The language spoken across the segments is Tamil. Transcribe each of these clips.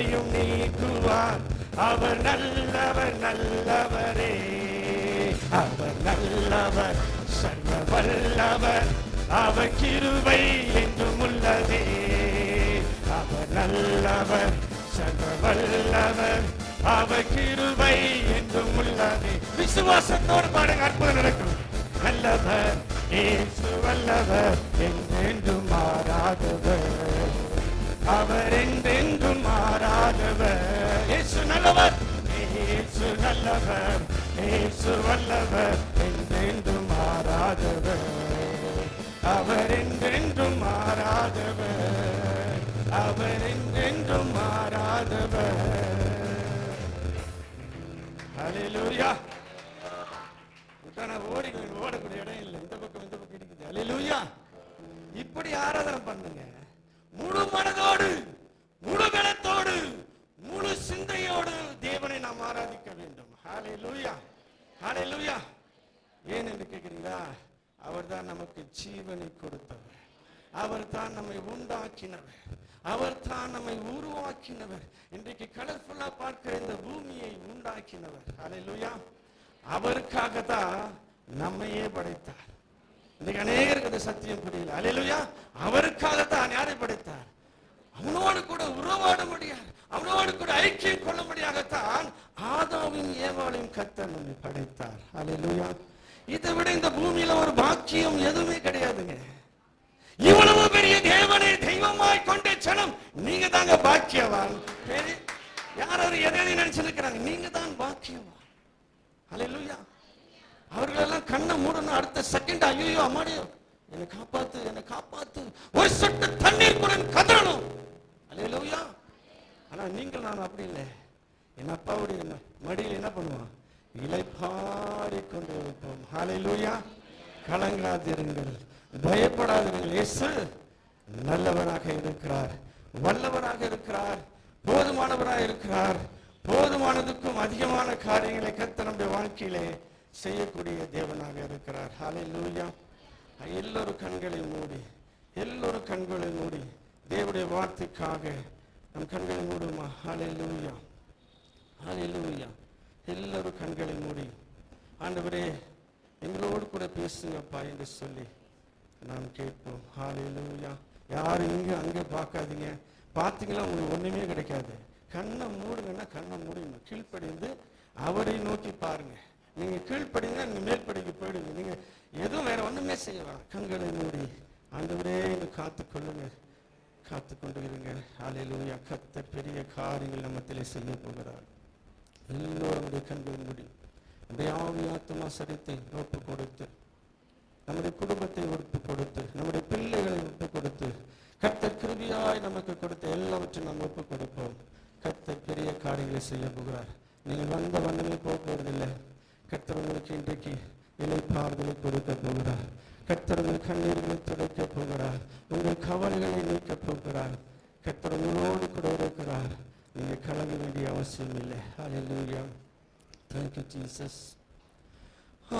குறையும் நீக்குவார். அவர் நல்லவர், நல்லவரே. அவர் நல்லவர், சர்வ வல்லவர். அவர் கிருபை என்றும் உள்ளதே. அவர் நல்லவர், சர்வ வல்லவர். அவர் கிருபை என்றும் உள்ளதே. விசுவாசத்தோடு பாடுங்க, அற்புதம் நடக்கும். நல்லவர் இயேசு, வல்லவர், என்றென்றும் மாறாதவர். அவர் என்றென்றும் மாறாதவர். இயேசு நல்லவர், இயேசு நல்லவர், இயேசு வல்லவர், என்றென்றும் மாறாதவர். அவர் என்றென்றும் மாறாதவர். அவர் என்றென்றும் மாறாதவர். ஹல்லேலூயா. ஓடக்கூடிய இடம் இல்லை, இந்த பக்கம் இருக்குது. ஹல்லேலூயா. இப்படி ஆராதனை பண்ணுங்க, முழு மனதோடு, முழு பலத்தோடு, முழு சிந்தையோடு தேவனை நாம் ஆராதிக்க வேண்டும். ஹல்லேலூயா, ஹல்லேலூயா. ஏன் என்று கேட்கிறீங்களா? அவர் தான் நமக்கு ஜீவனை கொடுத்தவர். அவர் தான் நம்மை உண்டாக்கினவர். அவர் தான் நம்மை உருவாக்கினவர். இன்றைக்கு கலர்ஃபுல்லா பார்க்கிற இந்த பூமியை உண்டாக்கினவர். ஹல்லேலூயா. அவருக்காக தான் நம்மையே படைத்தார். இன்னைக்கு அநேகருக்கு அந்த சத்தியம் புரியல. ஹல்லேலூயா. அவருக்காகத்தான் யாரை படைத்தார்? அவனோடு கூட உறவாட முடியாது, அவனோடு கூட ஐக்கியம் கொள்ள முடியாகத்தான் ஆதாமும் ஏவாளையும் கர்த்தர் நம்மை படைத்தார். ஹல்லேலூயா. இதை விட இந்த பூமியில ஒரு பாக்கியம் எதுவுமே கிடையாதுங்க. இவ்வளவு பெரிய தேவனை தெய்வமாய் கொண்ட ஜனம் நீங்க தாங்க பாக்கியவான். யாரும் எதையும் நினைச்சிருக்கிறாங்க, நீங்க தான் பாக்கியவான். ஹல்லேலூயா. அவர்களெல்லாம் கண்ணை மூடணும், அடுத்த செகண்ட் ஐயோ அம்மாடியோ என்னை காப்பாத்து, என்னை காப்பாத்து, ஒரு சொட்டு தண்ணீர் கூட கதறணும். ஹல்லேலூயா. ஆனா நீங்கள் நான் அப்படி இல்லை. என் அப்பாவுடைய மடியில் என்ன பண்ணுவான்? இளைப்பாரி கொண்டு இருப்போம். ஹல்லேலூயா. கலங்காதிருங்கள், பயப்படாதீர்கள். இயேசு நல்லவராக இருக்கிறார், வல்லவராக இருக்கிறார், போதுமானவராக இருக்கிறார். போதுமானதுக்கும் அதிகமான காரியங்களை கர்த்தர் நம்முடைய வாழ்க்கையிலே செய்யக்கூடிய தேவனாக இருக்கிறார். ஹல்லேலூயா. எல்லோரும் கண்களை மூடி, எல்லோரும் கண்களை மூடி தேவனுடைய வார்த்தைக்காக நம் கண்களை மூடுமா? ஹல்லேலூயா, ஹல்லேலூயா. எல்லோரும் கண்களை மூடி, ஆண்டவரே எங்களோடு கூட பேசுங்கப்பா என்று சொல்லி நாம் கேட்போம். ஹல்லேலூயா. யாரும் இங்க அங்கே பார்க்காதீங்க. பார்த்தீங்களா உங்களுக்கு ஒண்ணுமே கிடைக்காது. கண்ணை மூடுங்கன்னா கண்ணை மூடிங்க, கீழ்ப்படிந்து அவரை நோக்கி பாருங்க. நீங்க கீழ்ப்படிங்க, நீங்க மேல்படிக்கு போயிடுங்க. நீங்க எதுவும் வேற ஒண்ணுமே செய்ய வேணாம். கண்களை மூடி ஆண்டவரே காத்துக்கொள்ளுங்க, காத்துக்கொண்டு இருங்க. ஹல்லேலூயா. கர்த்தர் பெரிய காரியங்கள் நம்மத்திலே செய்ய போகிறார். எல்லோருடைய கண்களை மூடி நம்முடைய ஆவி ஆத்துமா சரீரத்தை ஒப்பு கொடுத்து, நம்முடைய குடும்பத்தை ஒப்பு கொடுத்து, நம்முடைய பிள்ளைகளை ஒப்பு கொடுத்து, கர்த்தர் கிருபையாய் நமக்கு கொடுத்த எல்லாவற்றையும் நாம் ஒப்பு கொடுப்போம். கர்த்தர் பெரிய காரியங்களை செய்ய போகிறார். நீங்கள் வந்த வண்ணமே போவதில்லை. கர்த்தர் உங்களுக்கு இன்றைக்கு இளைப்பாறுதலை கொடுக்க போகிறார். கர்த்தர் உங்கள் கண்ணீர்களை துடைக்க போகிறார். உங்கள் கவலைகளை நீக்க போகிறார். கர்த்தர் உங்களோடு கூட இருக்கிறார். நீங்கள் கலங்க வேண்டிய அவசியம் இல்லை. ஹல்லேலூயா. Thank you, Jesus.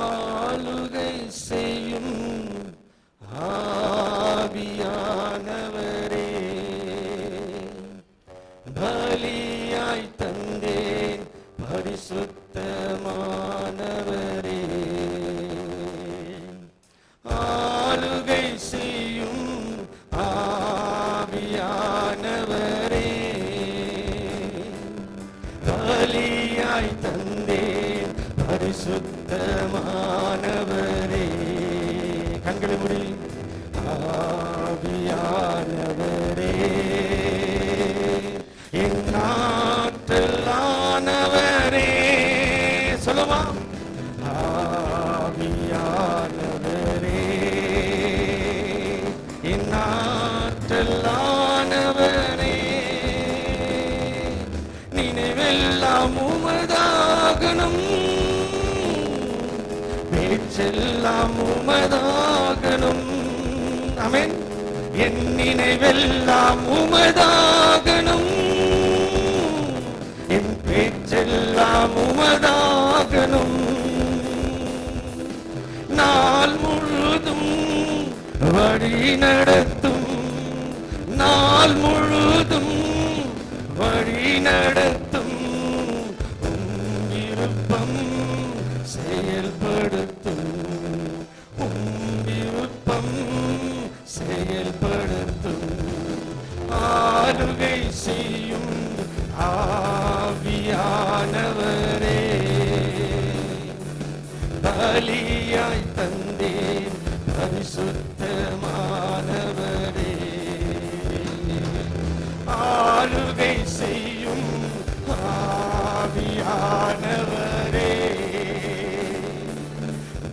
ஆளுகை செய்யும் ஆவியானவரே, பலியாய் தந்தேன் பரிசுத்தமானவரே. ஆளுகை செய்யும் ஆவியானவரே, பலியாய் தந்தேன் பரிசுத்தமானவரே. கண்களை மூடி ஆவியானவரே, என் ஆற்றலானவரே. சொல்லுமா? ஆவியானவரே, என் ஆற்றலானவரே. நினைவெல்லாம் உமதாகணும், பேச்செல்லாம் உமதாகணும். ஆமென். என் நினைவெல்லாம் உமதாகணும், என் பேச்செல்லாம் உமதாகணும். நாள் முழுதும் வழி நடத்தும், நாள் முழுதும் வழி நடத்தும் விருப்பம் செயல்படுத்தும் விருப்பம் செயல்படுத்தும் ஆளுகை செய்யும் ஆவியானவரே பலியாய் தந்தேன் பரிசுத்தமானவரே ஆளுகை செய்யும் ஆவியானவரே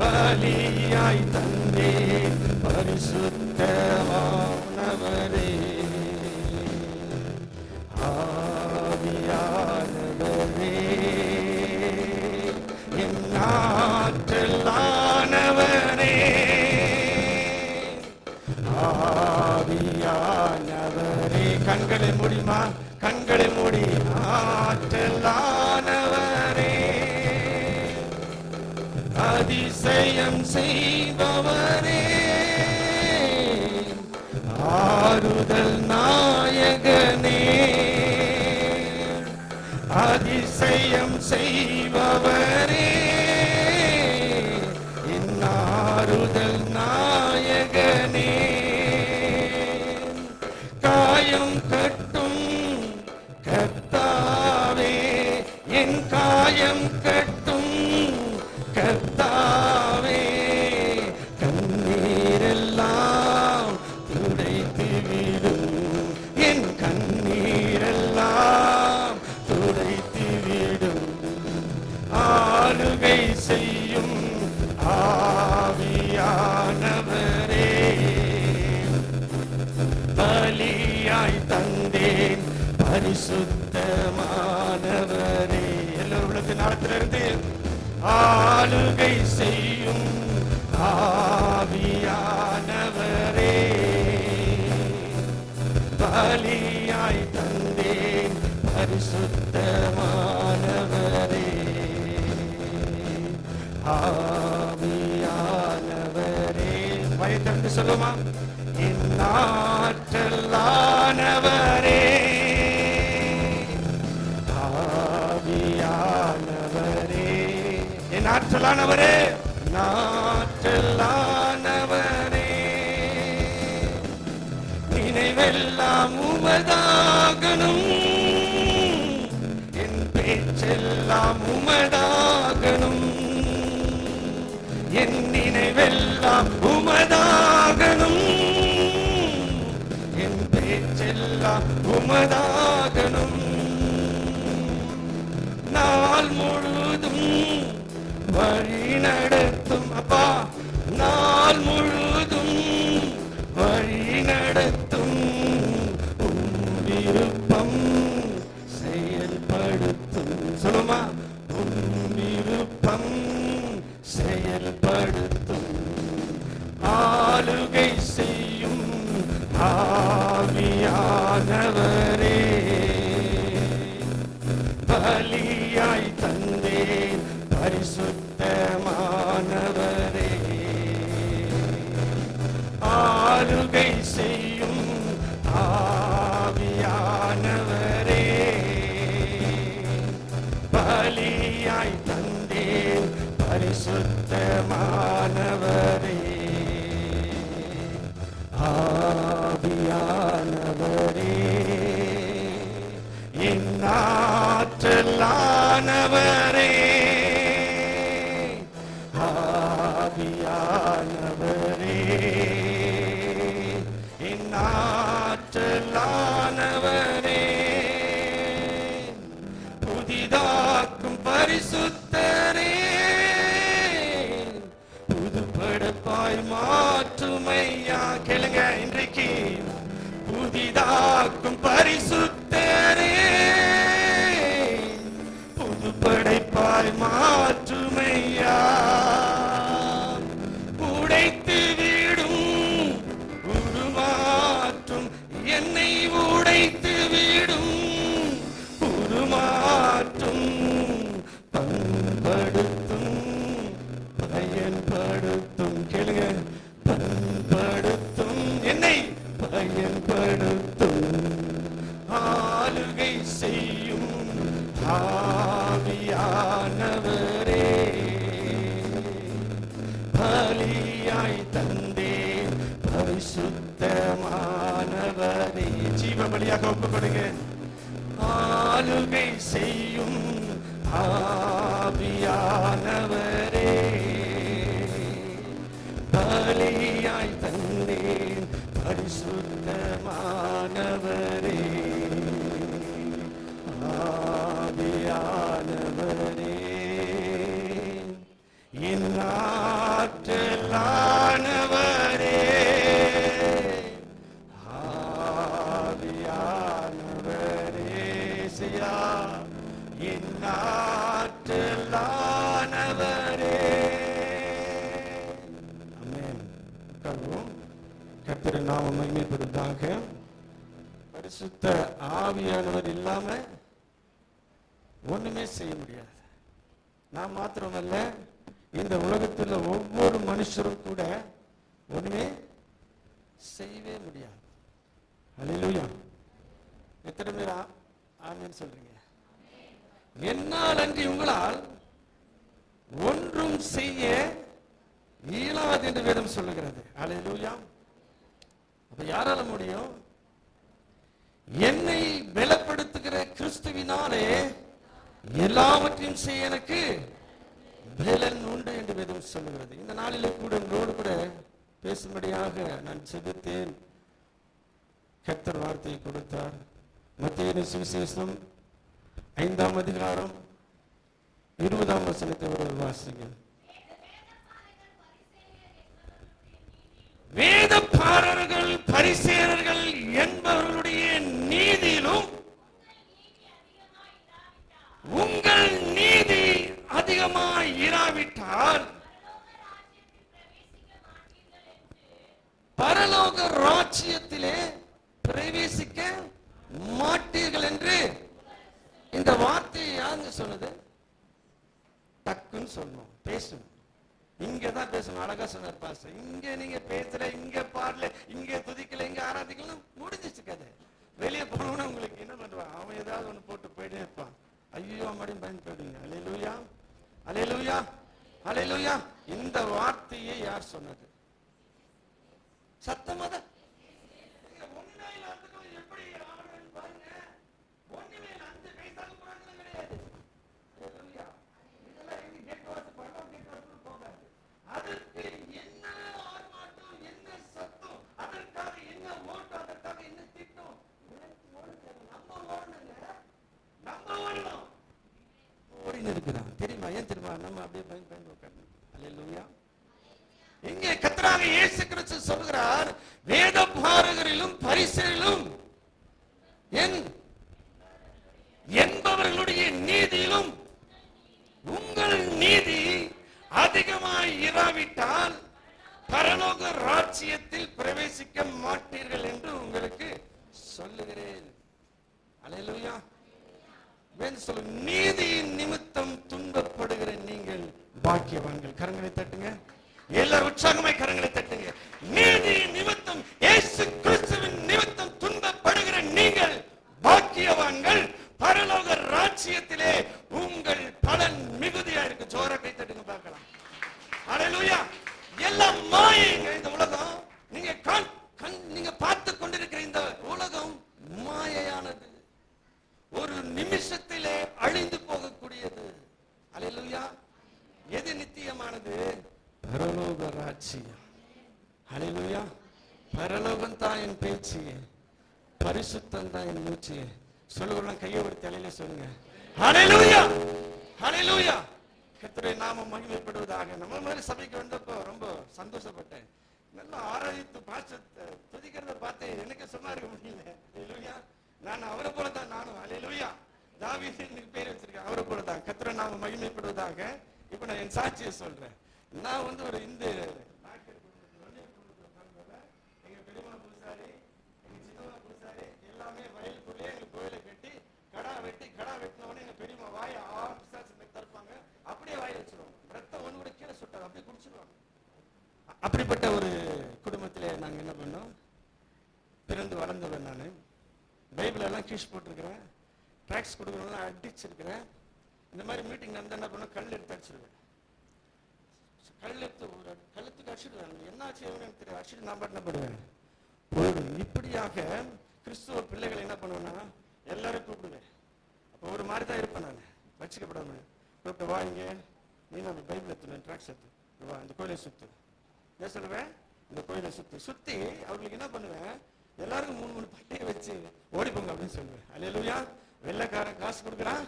பலியாய் தந்தேன் பரிசுத்தமானவரே ஆவியானவரே என் ஆற்றலானவரே ஆவியானவரே கண்களை மூடிமா கண்களை மூடி ஆற்றலானவரே அதிசயம் செய்பவரே ஆறுதல் நாயகனே அதிசயம் செய்பவரே என் ஆறுதல் நாயகனே காயம் கட்டும் கர்த்தாவே என் காயம் கட்டும் கர்த்தாவே கண்ணீரெல்லாம் துடைத்து விடும் என் கண்ணீரெல்லாம் துடைத்து விடும் ஆளுகை செய்யும் ஆவியானவரே பலியாய் தந்தேன் பரிசுத்தமானவரே எல்லாரும் உள்ளத்தின் ஆழத்திலிருந்து ஆளுகை செய்யும் ஆவியானவரே பலியாய் தந்தேன் பரிசுத்தமானவரே ஆவியானவரே வயதிற்கு சொல்லுமா என் ஆற்றலானவரே ஆவியானவரே என் ஆற்றலானவரே ஆற்றலானவரே நினைவெல்லாம் உமதாகணும் என் பேச்செல்லாம் உமதாகணும் என் நினைவெல்லாம் உமதாகணும் என் பேச்செல்லாம் உமதாகணும் நாள் முழுதும் வழி நடத்தும் அப்பா நாள் முழுதும் வழி நடத்தும் விருப்பம் செயல்படுத்தும் சொல்லுமா விருப்பம் செயல்படுத்தும் ஆளுகை செய்யும் ஆவியானவரே பலியாய் தந்தேன் பரிசுத்தமானவரே ஆளுகை செய்யும் ஆவியானவரே பலியாய் தந்தேன் பரிசுத்தமானவரே ஆவியானவரே என் ஆற்றலானவரே ஆவியானவரே என் ஆற்றலானவரே புதிதாக்கும் பரிசுத்தரே புதுப்படப்பாய் மாற்றுமையா கேளுங்க இன்றைக்கு புதிதாக்கும் பரிசுத்தரே புதுப்படைப்பாய் மாற்றுமையா உடைத்து விடும் உருமாற்றும் என்னை உடைத்து விடும் உருமாற்றும் பண்படுத்தும் பயன்படுத்தும் கேளுங்க பண்படுத்தும் என்னை பயன்படுத்தும் ஆவியானவரே பலியாய் தந்தேன் பரிசுத்தமானவரே. ஜீவ பலியாக ஒப்பு கொடுங்க. ஆளுகை செய்யும் ஆவியானவரே பலியாய் தந்தேன் பரிசுத்தமானவரே. ஆவியானவரே என் ஆற்றலானவரே ஆவியானவரே சியா என் ஆற்றலானவரே. ஆமென். உட்காருவோம். கர்த்தர் நாமம் மகிமைப்படுவதாக. பரிசுத்த ஆவியானவர் இல்லாம ஒண்ணுமே செய்ய முடியாது. நான் மாத்திரமல்ல, இந்த உலகத்தில் ஒவ்வொரு மனுஷரும் கூட ஒண்ணுமே செய்யவே முடியாது. அல்லேலூயா. எத்தனை பேர் ஆமென் சொல்றீங்க? என்னால் அன்றி உங்களால் ஒன்றும் செய்ய இயலாது என்று வேதம் சொல்லுகிறது. அல்லேலூயா. அப்ப யாரால முடியும்? என்னை பலப்படுத்துகிற கிறிஸ்துவினாலே எல்லாவற்றையும் செய்ய எனக்கு பலன் உண்டு என்று வேதம் சொல்லுகிறது. இந்த நாளிலே கூட உங்களோடு கூட பேசும்படியாக நான் செபித்தேன். கர்த்தர் வார்த்தையை கொடுத்தார். மத்தேயு சுவிசேஷம் 5ஆம் அதிகாரம் 20ஆம் வசனத்தை வாசிங்க. வேதபாரகர்கள் பரிசேயர்கள் என்பவர்களுடைய நீதியிலும் உங்கள் நீதி அதிகமாய் இராவிட்டால் பரலோக ராஜ்யத்திலே பிரவேசிக்க மாட்டீர்கள் என்று இந்த வார்த்தையை யாருங்க சொன்னது? டக்குன்னு சொல்லணும், பேசணும். இங்கதான் பேசணும். அழகா சொன்னார் பாஸ்டர். இங்க நீங்க பேசல, இங்க பாடல, இங்க துதிக்கல, இங்க ஆராதிக்கல, முடிஞ்சிச்சு கதை. வெளியே போனோம்னா உங்களுக்கு என்ன பண்ணுவான்? அவன் ஏதாவது ஒண்ணு போட்டு போயிட்டே இருப்பான். ஐயோ மறுபடியும் பயன் போயிடுங்க. அல்லேலூயா, அல்லேலூயா, அல்லேலூயா. இந்த வார்த்தையை யார் சொன்னது? சத்தமாக தெரியுமா? ஏன் தெரியுமா? நம்ம அப்படியே பயந்து உட்காரணும். அல்லேலூயா. இங்கே கர்த்தராக இயேசு கிறிஸ்து சொல்கிறார், வேதபாரகரிலும் பரிசேயரிலும் என்பவர்களுடைய நீதியிலும் உங்கள் நீதி அதிகமாய் இராவிட்டால் பரலோக ராஜ்யத்தில் பிரவேசிக்க மாட்டீர்கள் என்று உங்களுக்கு சொல்லுகிறேன். அல்லேலூயா. நீதியின் நிமித்தம் துன்பப்படுகிற நீங்கள் பாக்கியவான்கள். கரங்களை தட்டுங்க. எல்லாரும் உற்சாகமாய் கரங்களை தட்டுங்க. நீதியின் நிமித்தம், இயேசு கிறிஸ்துவின் நிமித்தம் துன்பப்படுகிற நீங்கள் பாக்கியவான்கள். பரலோக ராஜ்யத்திலே உங்கள் பலன் மிகுதியா இருக்கு. ஜோர கை தட்டுங்க பார்க்கலாம். அல்லேலூயா. எல்லாம் மாயைங்க இந்த உலகம். நீங்க பார்த்து கொண்டிருக்கிற இந்த உலகம் மாயையானது. ஒரு நிமிஷத்திலே அழிந்து போகக்கூடியது. அல்லேலூயா. எது நித்தியமானது? பரலோக ராஜ்யம். அல்லேலூயா. பரலோகம் தான் என் பேச்சு, பரிசுத்தம் தான் என் மூச்சு. சொல்லுகிறோம். கையை ஒரு தலையில சொல்லுங்க. அல்லேலூயா, அல்லேலூயா. கர்த்தருடைய நாமம் மகிமைப்படுவதாக. நம்ம மாதிரி சபைக்கு வந்தப்போ ரொம்ப சந்தோஷப்பட்டேன். நல்லா ஆராய்த்து பாசத்தை துதிக்கிறத பார்த்து எனக்கு சும்மா இருக்க முடியல. அல்லேலூயா. நான் அவரை போல தான் நானும். அல்லேலூயா. தாவீது எனக்கு பேர் வச்சிருக்கேன், அவரை போல தான். கர்த்தருடைய நாமம் மகிமைப்படுவதாக. இப்ப நான் என் சாட்சியை சொல்றேன். நான் ஒரு இந்து எங்க பெரியமா பூசாரி, எங்க சின்னமா பூசாரி எல்லாமே வயலுக்குள்ளே எங்க கோயிலை கட்டி கடா வெட்டினவனே எங்க பெரியமா வாயை தருப்பாங்க. அப்படியே வாயை வச்சிருவாங்க. ரத்தம் ஒண்ணு கூட கீழே சுட்டாங்க, அப்படியே குடிச்சிருவாங்க. அப்படிப்பட்ட ஒரு குடும்பத்திலே நாங்க என்ன பண்ணோம், பிறந்து வளர்ந்தவன். நான் பைபிள் எல்லாம் கீழ் போட்டிருக்கிறேன். ட்ராக்ஸ் கொடுக்கணும்னா அடிச்சிருக்கிறேன். இந்த மாதிரி மீட்டிங் நடந்தால் என்ன பண்ண, கல் எடுத்து அடிச்சிருவேன். கல் எடுத்து கழுத்துக்கு அடிச்சுடுவேன். என்ன ஆச்சு எனக்கு தெரியும், அடிச்சுட்டு நான் பாட்டு என்ன பண்ணுவேன், போயிடுவேன். இப்படியாக கிறிஸ்துவ பிள்ளைகளை என்ன பண்ணுவேன்னா எல்லாரும் கூப்பிடுவேன். அப்போ ஒரு மாதிரி தான் இருப்பேன் நான், வச்சுக்கப்படாம கூப்பிட்டு வா இங்கே, நீ நம்ம பைபிள் எடுத்துவேன், ட்ராக்ஸ் எடுத்து வா இந்த கோயிலை சுற்று. என்ன சொல்லுவேன், இந்த கோயிலை சுற்றி அவர்களுக்கு என்ன பண்ணுவேன், எல்லாருக்கும் 3 பட்டையை வச்சு ஓடிப்போங்க அப்படின்னு சொல்லுவேன். அல்லேலூயா. வெள்ளைக்காரன் காசு கொடுக்குறான்,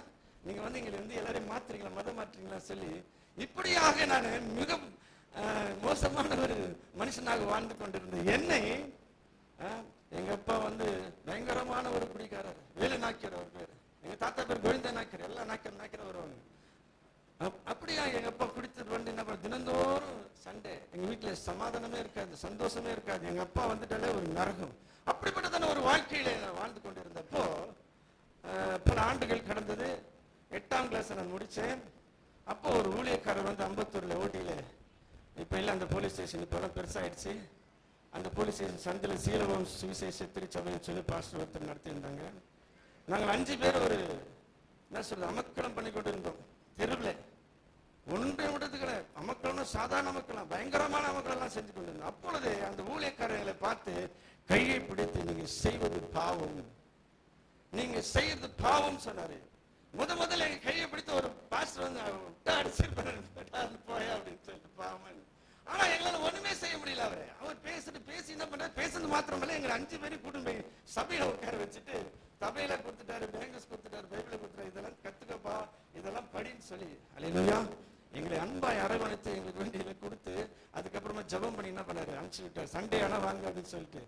நீங்க வந்து இங்க இருந்து எல்லாரையும் மாத்துறீங்களா, மதம் மாற்றுறீங்களா சொல்லி இப்படியாக நான் மிக மோசமான ஒரு மனுஷனாக வாழ்ந்து கொண்டிருந்த என்னை எங்க அப்பா வந்து பயங்கரமான ஒரு குடிக்காரர், வேலு நாக்கியர் அவர் பேர். எங்க தாத்தா பேர் கோவிந்த நாக்கியர், எல்லாம் நாக்கியர் வருவாங்க. அப்படியா எங்க அப்பா குடித்துட்டு வந்து என்ன பண்ண, தினந்தோறும் சண்டே எங்க வீட்டுல சமாதானமே இருக்காது, சந்தோஷமே இருக்காது. எங்க அப்பா வந்துட்டாலே ஒரு நரகம். அப்படிப்பட்டதான ஒரு வாழ்க்கையில நான் வாழ்ந்து கொண்டிருந்தப்போ பல ஆண்டுகள் கடந்தது. 8ஆம் கிளாஸ் நான் முடிச்சேன். அப்போ ஒரு ஊழியக்காரர் வந்து அம்பத்தூர்ல ஓட்டியில, இப்ப இல்ல அந்த போலீஸ் ஸ்டேஷன் இப்ப பெருசாயிடுச்சு. அந்த போலீஸ் ஸ்டேஷன் சந்தில சீலவம் சுவிசேஷ திருச்சபையை சொல்லி பாஸ்டர் ஒருத்தர் நடத்தியிருந்தாங்க. நாங்கள் 5 பேர் ஒரு என்ன சொல்றது அமக்களம் பண்ணி கொண்டு இருந்தோம். தெருவில் ஒன்றை விடத்துக்கிற அமக்கள்னா சாதாரண மக்கள், பயங்கரமான அமக்கள் எல்லாம் செஞ்சு கொண்டு இருந்தோம். அப்பொழுது அந்த ஊழியக்காரர்களை பார்த்து கையை பிடித்து நீங்க செய்வது பாவம், நீங்க செய்யறது பாவம் சொன்னாரு. முதல்ல எங்க கையை பிடித்த ஒரு பாஸ்டர் வந்து போயா அப்படின்னு சொல்லிட்டு பாவம். ஆனா எங்களால ஒண்ணுமே செய்ய முடியல. அவர் பேசி என்ன பண்ணாரு, பேசுறது மாத்திரமல்ல எங்களை 5 பேரும் கூட்டு போய் சபையில உட்கார வச்சுட்டு சபையில கொடுத்துட்டாரு, பேங்கஸ் கொடுத்துட்டாரு, பைபிளை கொடுத்துட்டாரு, இதெல்லாம் கத்துக்கப்பா, இதெல்லாம் படின்னு சொல்லி அல்லேலூயா எங்களை அன்பாய் அரவணைத்து எங்களுக்கு வேண்டியதை கொடுத்து அதுக்கப்புறமா ஜெபம் பண்ணி என்ன பண்ணாரு, அனுப்பிச்சு விட்டாரு. சண்டே ஆனா வாங்க அப்படின்னு சொல்லிட்டு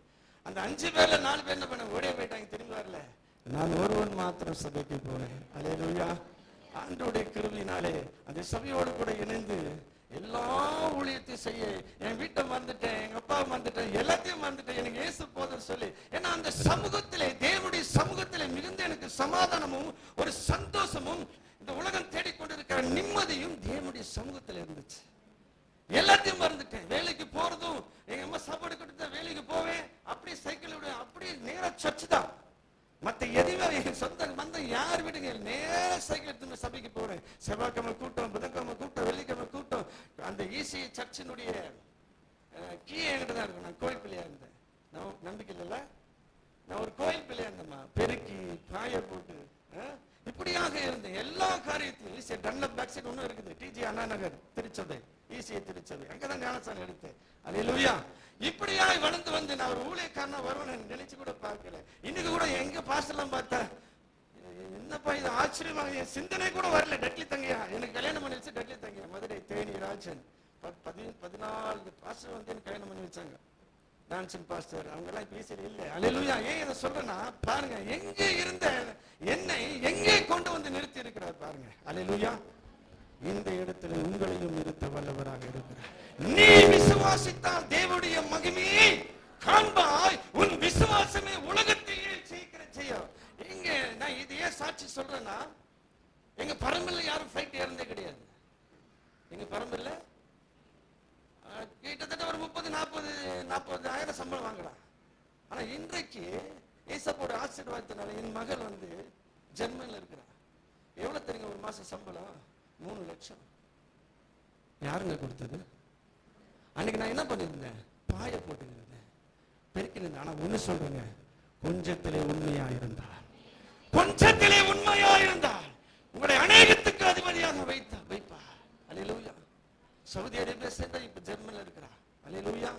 அந்த 5 பேர்ல 4 பேர் என்ன பண்ண ஓடிய போயிட்டாங்க, திரும்பி வரல. நான் ஒருவன் மாத்திரம் சபைக்கு போனேன். அல்லேலூயா. ஆண்டவருடைய கிருபையினாலே அந்த சபையோடு கூட இணைந்து எல்லா ஊழியத்தையும் செய்ய, என் வீட்டை மறந்துட்டேன், எங்க அப்பாவை மறந்துட்டேன், எல்லாத்தையும் மறந்துட்டேன், எனக்கு இயேசு போதும் சொல்லி. ஏன்னா அந்த சமூகத்திலே, தேவனுடைய சமூகத்திலே மிகுந்த எனக்கு சமாதானமும் ஒரு சந்தோஷமும் இந்த உலகம் தேடிக்கொண்டிருக்கிற நிம்மதியும் தேவனுடைய சமூகத்தில் இருந்துச்சு. எல்லாத்தையும் மறந்துட்டேன். வேலைக்கு போறதும் எங்க அம்மா சாப்பாடு கொடுத்தா வேலைக்கு போவேன், அப்படியே சைக்கிள் விட அப்படியே நேரா சர்ச்சு தான். மத்த எதுவுமே என் சொந்த மந்தம் யார் விடுங்க, நேர சைக்கிள் எடுத்து சபைக்கு போறேன். செவ்வாய்க்கிழமை கூட்டம், புதன்கிழமை கூட்டம், வெள்ளிக்கிழமை கூட்டம். அந்த ஈசி சர்ச்சினுடைய கீ என்கிட்ட தான் இருக்கும். நான் கோயில் பிள்ளையா இருந்தேன். நான் நம்பிக்கை இல்லைல்ல, நான் ஒரு கோயில் பிள்ளையா இருந்தேம்மா. பெருக்கி காய போட்டு இப்படியாக இருந்தேன். எல்லா காரியத்தையும் ஈஸியா டன்லப் பேக் சைடு ஒன்றும் இருக்குது, டிஜி அண்ணா நகர் திருச்சபை, ஈஸியா திருச்சபை, அங்கதான் ஞானசாலை எடுத்தேன். அல்லேலூயா. இப்படியாய் வளர்ந்து வந்து நான் ஒரு ஊழியக்காரனா வருவேன் நினைச்சு கூட பார்க்கல. இன்னைக்கு கூட எங்க பாஸ்டர்லாம் பார்த்தா என்னப்பா இது ஆச்சரியமா, என் சிந்தனை கூட வரல. டட்லி தங்கையா எனக்கு கல்யாணம் பண்ணி வச்சு, டட்லி தங்கையா மதுரை தேனி ராஜன் 14 பாஸ்டர் வந்து எனக்கு கல்யாணம் பண்ணி வச்சாங்க. டான்சன் பாஸ்டர் அவங்க எல்லாம் பேசல இல்ல. அல்லேலூயா. ஏன் இதை சொல்றேன்னா பாருங்க, எங்கே இருந்த என்னை எங்கே கொண்டு வந்து நிறுத்தி இருக்கிறார் பாருங்க. அல்லேலூயா. இந்த இடத்துல உங்களையும் நிறுத்த வல்லவராக இருக்கிறார். நீ விசுவாசித்தால் தேவனுடைய மகிமையை காண்பாய், உன் விசுவாசமே உலகத்தையே சீக்கிரம் செய்யும். இங்க நான் இதையே சாட்சி சொல்றேன்னா, எங்க பரம்பரையில யாரும் ஃபைட் இறந்தே கிடையாது. எங்க பரம்பரையில கிட்டத்தட்ட ஒரு 30-40,000 சம்பளம் வாங்கலாம். ஆனா இன்றைக்கு ஏசப்போட ஆசீர்வாதத்தினால என் மகள் வந்து ஜெர்மனில இருக்கிறா. எவ்வளவு தெரியுங்க ஒரு மாசம் சம்பளம்? 3 லட்சம். யாருங்க கொடுத்தது? அன்னைக்கு நான் என்ன பண்ணிருந்தேன், பாய போட்டுருந்தேன், பெருக்கிருந்தேன். ஆனா ஒண்ணு சொல்றேங்க, கொஞ்சத்திலே உண்மையா இருந்தால், கொஞ்சத்திலே உண்மையா இருந்தால் உங்களை அநேகத்துக்கு அதிபதியாக வைப்பா. அல்லேலூயா. சவுதி அரேபியா சேர்ந்தா இப்ப ஜெர்மனில இருக்கிறா. அல்லேலூயா.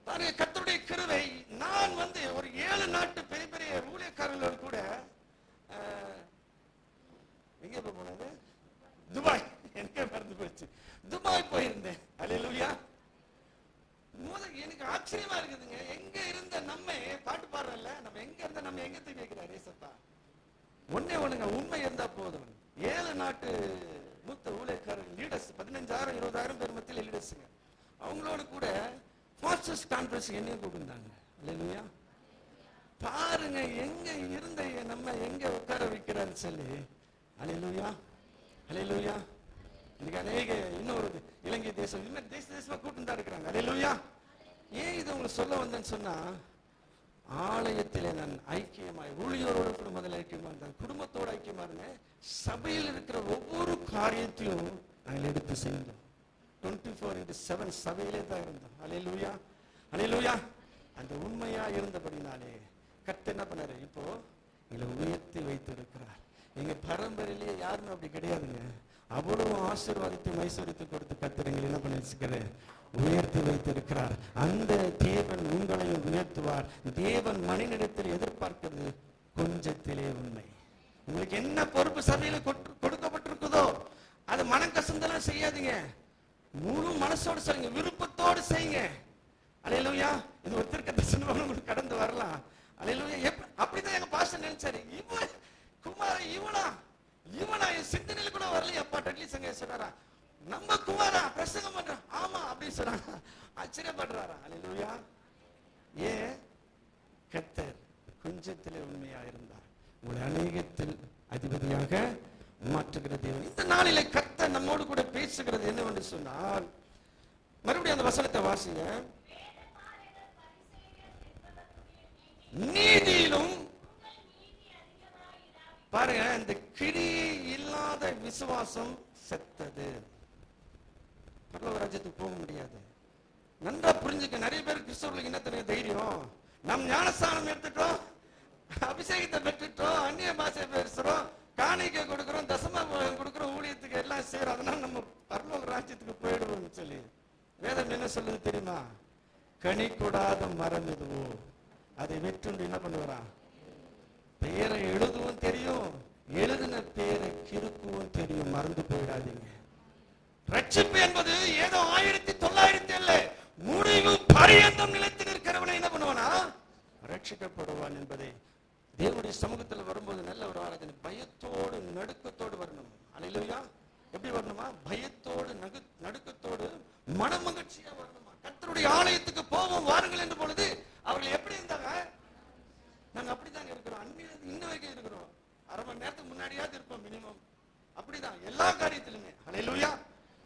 பாருங்க கர்த்தருடைய கிருபை. நான் வந்து ஒரு 7 நாட்டு பெரிய பெரிய ஊழியக்காரர்களோடு கூட எங்க போனது, துபாய், எனக்கு மறந்து போச்சு, துபாய் போயிருந்தேன். அல்லேலூயா. எனக்கு ஆச்சரியமா இருக்குதுங்க, எங்க இருந்த நம்ம பாட்டு பாடுறல, நம்ம எங்க இருந்த நம்ம எங்க தூக்கி வைக்கிறார் ஏசப்பா. ஒண்ணுங்க, உண்மை இருந்தா போதும். 7 நாட்டு மூத்த ஊழியக்காரர்கள் லீடர்ஸ், 15,000-20,000 பேர் மத்தியில் லீடர்ஸுங்க. அவங்களோட கூட பாஸ்டர்ஸ் கான்ஃபரன்ஸ் என்னையும் கூப்பிட்டாங்க. அல்லேலூயா. பாருங்க எங்க இருந்த நம்ம எங்க உட்கார வைக்கிறான்னு சொல்லி. அல்லேலூயா. அல்லேலூயா. இன்னைக்கு அநேக இன்னொரு இலங்கை தேசம் தேசமா கூட்டம் தான் இருக்கிறாங்க. அல்லேலூயா. ஏன் இது உங்களுக்கு சொல்ல வந்தேன்னு சொன்னா, ஆலயத்திலே நான் ஐக்கியமாய் ஊழியரோடு கூட முதல்ல ஐக்கியமா இருந்தேன், குடும்பத்தோட ஐக்கியம் பாருங்க, சபையில் இருக்கிற ஒவ்வொரு காரியத்தையும் நாங்கள் எடுத்து செய்தோம். 24/7 சபையிலே தான் இருந்தோம். அல்லேலூயா, அல்லேலூயா. அந்த உண்மையா இருந்தபடினாலே கர்த்தர் என்ன பண்ணாரு, இப்போ எங்களை உயர்த்தி வைத்து இருக்கிறார். எங்க பரம்பரையிலேயே யாருமே அப்படி கிடையாதுங்க. அவ்வளவு ஆசீர்வாதத்தை ஐஸ்வர்யத்தை கொடுத்து கர்த்தர் எங்களை என்ன பண்ணி வச்சுக்கிறார், உயர்த்தி வைத்திருக்கிறார். அந்த தேவன் உங்களையும் உயர்த்துவார். தேவன் மனிதனிடத்தில் எதிர்பார்க்கிறது கொஞ்சத்திலே உண்மை. உங்களுக்கு என்ன பொறுப்பு சபையில கொடுக்கப்பட்டிருக்குதோ அது மனம் கசந்தெல்லாம் செய்யாதீங்க. முழு மனசோடு செய்யுங்க, விருப்பத்தோடு செய்யுங்க. அல்லேலூயா. இது ஒரு தீர்க்கதரிசனம் கடந்து வரலாம். அல்லேலூயா. அப்படிதான் எங்க பாஸ்டர் நினைச்சாரு, இவன் குமாரா இவனா என் சிந்தனையில கூட வரலையே அப்பா. அட்லீஸ்ட் அங்க சொல்றாரா, நம்ம குமாரா பிரசங்கம் பண்றான், ஆமா அப்படின்னு சொல்றாங்க. ஆச்சரியப்படுறாரா? அல்லேலூயா. ஏன்? கர்த்தர் கொஞ்சத்திலே உண்மையா இருந்தார், உங்களை அநேகத்தில் அதிபதியாக மாற்றுகிற தேவன். இந்த நாளிலே கர்த்தர் நம்மோடு கூட பேசுகிறது என்னவென்று சொன்னால், மறுபடியும் அந்த வசனத்தை வாசிங்க. நீதியிலும் பாருங்க, இந்த கிரி இல்லாத விசுவாசம் செத்தது. பரலோக ராஜ்யத்துக்கு போக முடியாது. நன்றா புரிஞ்சுக்க. நிறைய பேர் கிறிஸ்தவர்களுக்கு என்ன தெரியும் தைரியம், நம் ஞானஸ்தானம் எடுத்துட்டோம், அபிஷேகத்தை பெற்றுட்டோம், அந்நிய பாஷை பேசுறோம், காணிக்கை கொடுக்கிறோம், தசம கொடுக்கிறோம், ஊழியத்துக்கு எல்லாம் செய்யறோம், அதனால நம்ம பரலோக ராஜ்யத்துக்கு போயிடுவோம் சொல்லி வேதம் என்ன சொல்லுது தெரியுமா? கனி கொடாத மரம் எதுவோ அதை வெற்றுண்டு என்ன பண்ணுவாராம், பெயரை எழுதுவும் தெரியும், எழுதின பெயரை கிறுக்கவும் தெரியும். மறந்து போயிடாதீங்க. ரட்சிப்பு என்பது ஏதோ 1900 அல்ல, முடிவு பரியந்தம் நிலைத்து நிற்கிறவனை என்ன பண்ணுவானா ரட்சிக்கப்படுவான் என்பதை தேவனுடைய சமூகத்தில் வரும்போது நல்ல ஒரு ஆராதனை பயத்தோடு நடுக்கத்தோடு வரணும். அல்லேலூயா. எப்படி வரணுமா? பயத்தோடு நடுக்கத்தோடு மனமகிழ்ச்சியா வரணுமா? கர்த்தருடைய ஆலயத்துக்கு போவோம் வாருங்கள் என்ற பொழுது அவர்கள் எப்படி இருந்தாங்க? நாங்க அப்படித்தாங்க இருக்கிறோம். இன்ன வரைக்கும் இருக்கிறோம். அரை மணி நேரத்துக்கு முன்னாடியாவது இருப்போம் மினிமம். அப்படிதான் எல்லா காரியத்திலுமே. அல்லேலூயா.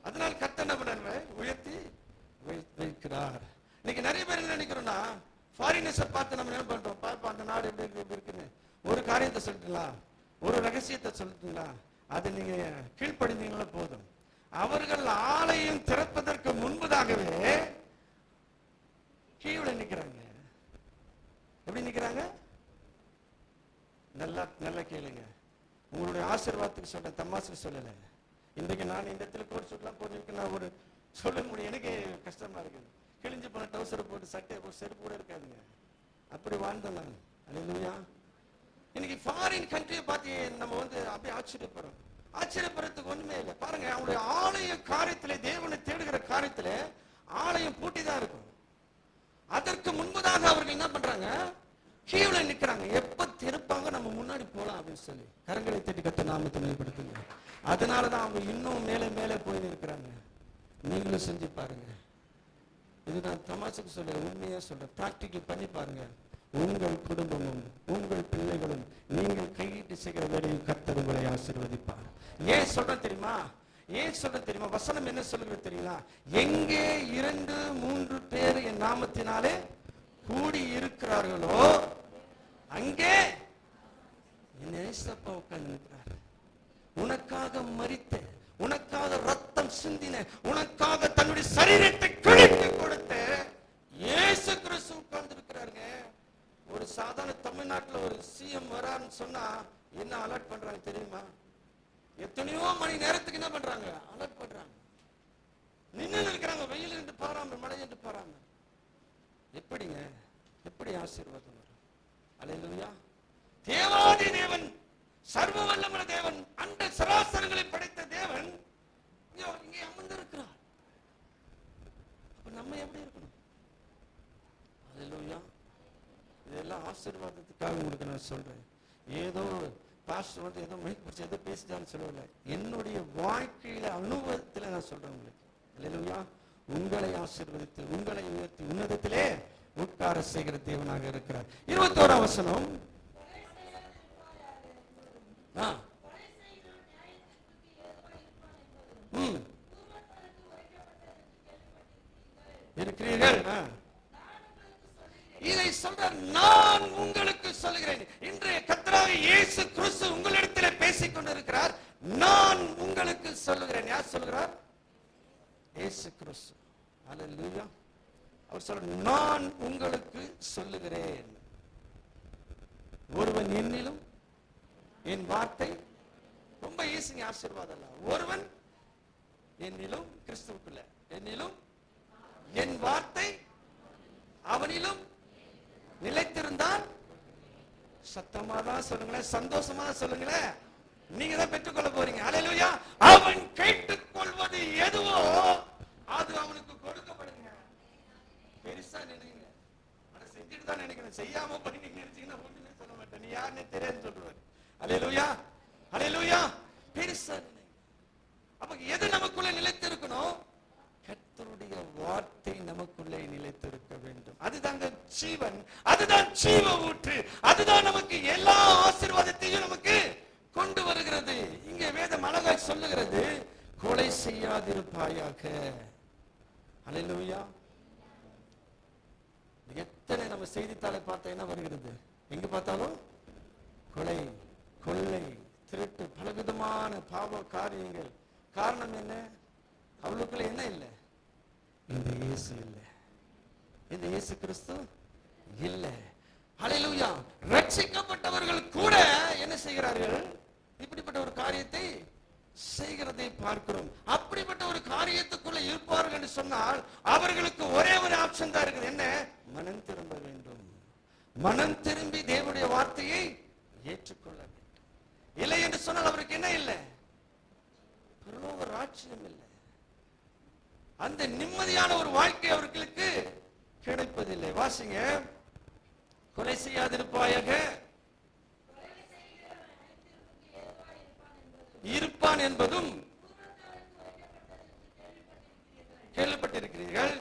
அதனால கர்த்தர் என்ன பண்ணாரு, உயர்த்தி வைக்கிறார். இன்னைக்கு நிறைய பேர் என்ன நினைக்கிறோம்னா, ஃபாரினர்ஸை பார்த்து நம்ம என்ன பண்றோம், பாப்பா அந்த நாடு எப்படி இருக்குன்னு ஒரு காரியத்தை சொல்லிட்டுங்களா, ஒரு ரகசியத்தை சொல்லிட்டுங்களா, அது நீங்க கீழ்ப்படிந்தீங்களா போதும். அவர்கள் ஆலயம் திறப்பதற்கு முன்பதாகவே கீழே நிக்கிறாங்க. எப்படி நிக்கிறாங்க? நல்லா கேளுங்க. உங்களுடைய ஆசீர்வாதத்துக்கு சொல்ல, தமாசுக்கு சொல்லல. இன்றைக்கு நான் இந்த இடத்துல கோட் சூட்லாம் போட்டு நான் ஒரு சொல்ல முடியும், எனக்கு கஷ்டமா இருக்குது. கிழிஞ்சு போன டவுசரை போட்டு சட்டையை போட்டு செருப்பு கூட இருக்காதுங்க. அப்படி வாழ்ந்தேன் நான். அல்லேலூயா. இன்னைக்கு ஃபாரின் கண்ட்ரியை பார்த்து நம்ம அப்படியே ஆச்சரியப்படுறோம். ஆச்சரியப்படுறதுக்கு ஒண்ணுமே இல்லை. பாருங்க, அவங்களுடைய ஆலய காரியத்திலே, தேவனை தேடுகிற காரியத்திலே ஆலயம் பூட்டிதான் இருக்கும். அதற்கு முன்பதாக அவர்கள் என்ன பண்றாங்க, கீழே நிக்கிறாங்க. எப்ப திறப்பாங்க நம்ம முன்னாடி போலாம் அப்படின்னு சொல்லி கரங்களை தட்டி கர்த்தர் நாமத்தை மேம்படுத்துங்க. அதனாலதான் அவங்க இன்னும் மேலே மேலே போய் நிற்கிறாங்க. நீங்களும் செஞ்சு பாருங்க. இது நான் தமாசுக்கு சொல்ல, உண்மையா சொல்றேன். பிராக்டிக்கல் பண்ணி பாருங்க. உங்கள் குடும்பமும் உங்கள் பிள்ளைகளும் நீங்கள் கையிட்டு செய்கிற வேலையில் கர்த்தர் உங்களை ஆசீர்வதிப்பார். ஏன் சொல்ற தெரியுமா? வசனம் என்ன சொல்லுகிறது தெரியுமா? எங்கே 2-3 பேர் என் நாமத்தினாலே கூடி இருக்கிறார்களோ அங்கே என் ஏசப்பா உட்கார்ந்து இருக்கிறார். உனக்காக மரித்த, உனக்காக ரத்தம் சிந்தின, உனக்காக தன்னுடைய சரீரத்தை கிழித்து கொடுத்த இயேசு கிறிஸ்து உட்கார்ந்து இருக்கிறாருங்க. ஒரு சாதாரண தமிழ்நாட்டில் ஒரு சிஎம் வரான்னு சொன்னா என்ன அலர்ட் பண்றாங்க தெரியுமா? எத்தனையோ மணி நேரத்துக்கு என்ன பண்றாங்க, அலர்ட் பண்றாங்க. நின்று இருக்கிறாங்க, வெயில் என்று பாராம, மழை என்று பாராம. எப்படிங்க, எப்படி ஆசீர்வாதம் வரும்? அல்லேலூயா. தேவாதி தேவன், சர்வ வல்லமுள்ள தேவன், அண்ட சராசரங்களை படைத்த தேவன் இங்கே அமர்ந்திருக்கிறார். அப்ப நம்ம எப்படி இருக்கணும்? அல்லேலூயா. இதெல்லாம் ஆசீர்வாதத்துக்காக உங்களுக்கு நான் சொல்றேன். ஏதோ பாஸ்டர் ஏதோ மைக் பிடிச்சி ஏதோ பேசிட்டான்னு சொல்லல, என்னுடைய வாழ்க்கையில அனுபவத்தில் நான் சொல்றேன் உங்களுக்கு. அல்லேலூயா. உங்களை ஆசீர்வதித்து, உங்களை உயர்த்தி உன்னதத்திலே உட்கார செய்கிற தேவனாக இருக்கிறார். 21ஆம் வசனம். இருக்கிறீர்கள். இதை சொல்ற நான் உங்களுக்கு சொல்கிறேன். இன்றைய கர்த்தராகிய இயேசு கிறிஸ்து உங்களிடத்தில் பேசிக் இயேசு கிறிஸ்து. அல்லேலூயா. அவர் சொல்ற, நான் உங்களுக்கு சொல்லுகிறேன், ஒருவன் என்னிலும் என் வார்த்தை, ரொம்ப ஈஸிங்க, ஆசீர்வாதம் இல்ல. ஒருவன் என்னிலும், கிறிஸ்துவுக்குள்ள என்னிலும் என் வார்த்தை அவனிலும் நிலைத்திருந்தான். சத்தமா தான் சொல்லுங்களேன், சந்தோஷமா தான் சொல்லுங்களேன், நீங்க தான் பெற்றுக்கொள்ள போறீங்க. அல்லேலூயா. அவன் கேட்டுக்கொள்வது எதுவோ அது அவனுக்கு கொடுக்கப்படுங்க. பெருசா நினைங்க, ஆனா செஞ்சுட்டு தான் நினைக்கணும். செய்யாம போய் நீங்க நினைச்சீங்கன்னா ஒண்ணுமே சொல்ல மாட்டேன், நீ யாருன்னு தெரியாது சொல்லுவார். அல்லேலூயா, அல்லேலூயா. பெருசா நினைங்க. அப்ப எது நமக்குள்ள நிலைத்திருக்கணும்? கர்த்தருடைய வார்த்தை நமக்குள்ளே நிலைத்திருக்க வேண்டும். அதுதாங்க ஜீவன், அதுதான் ஜீவ ஊற்று, அதுதான் நமக்கு எல்லா ஆசீர்வாதத்தையும் நமக்கு கொண்டு வருகிறது. இங்கே வேதம் அழகாய் சொல்லுகிறது, கொலை செய்யாதிருப்பாயாக. அல்லேலூயா. எத்தனை நம்ம செய்தித்தாளை பார்த்தா என்ன வருகிறது? எங்க பார்த்தாலும் கொலை, கொள்ளை, திருட்டு, பலவிதமான பாவ காரியங்கள். காரணம் என்ன? அவளுக்குள்ள என்ன இல்லை? இந்த இயேசு இல்லை, இந்த இயேசு கிறிஸ்து இல்லை. அல்லேலூயா. ரட்சிக்கப்பட்டவர்கள் கூட என்ன செய்கிறார்கள்? இப்படிப்பட்ட ஒரு காரியத்தை செய்கிறதை பார்க்கிறோம். அப்படிப்பட்ட ஒரு காரியத்துக்குள்ள இருப்பார்கள் என்று சொன்னால் அவர்களுக்கு ஒரே ஒரு ஆப்ஷன் தான் இருக்குது. என்ன? மனம் திரும்ப வேண்டும். மனம் திரும்பி தேவனுடைய வார்த்தையை ஏற்றுக்கொள்ள வேண்டும். இல்லை என்று சொன்னால் அவருக்கு என்ன இல்லை? பரலோக ராஜ்யம் இல்லை. அந்த நிம்மதியான ஒரு வாழ்க்கை அவர்களுக்கு கிடைப்பதில்லை. வாசிங்க, கொலை செய்யாதிருப்பாயாக இருப்பான் என்பதும் கேள்விப்பட்டிருக்கிறீர்கள்.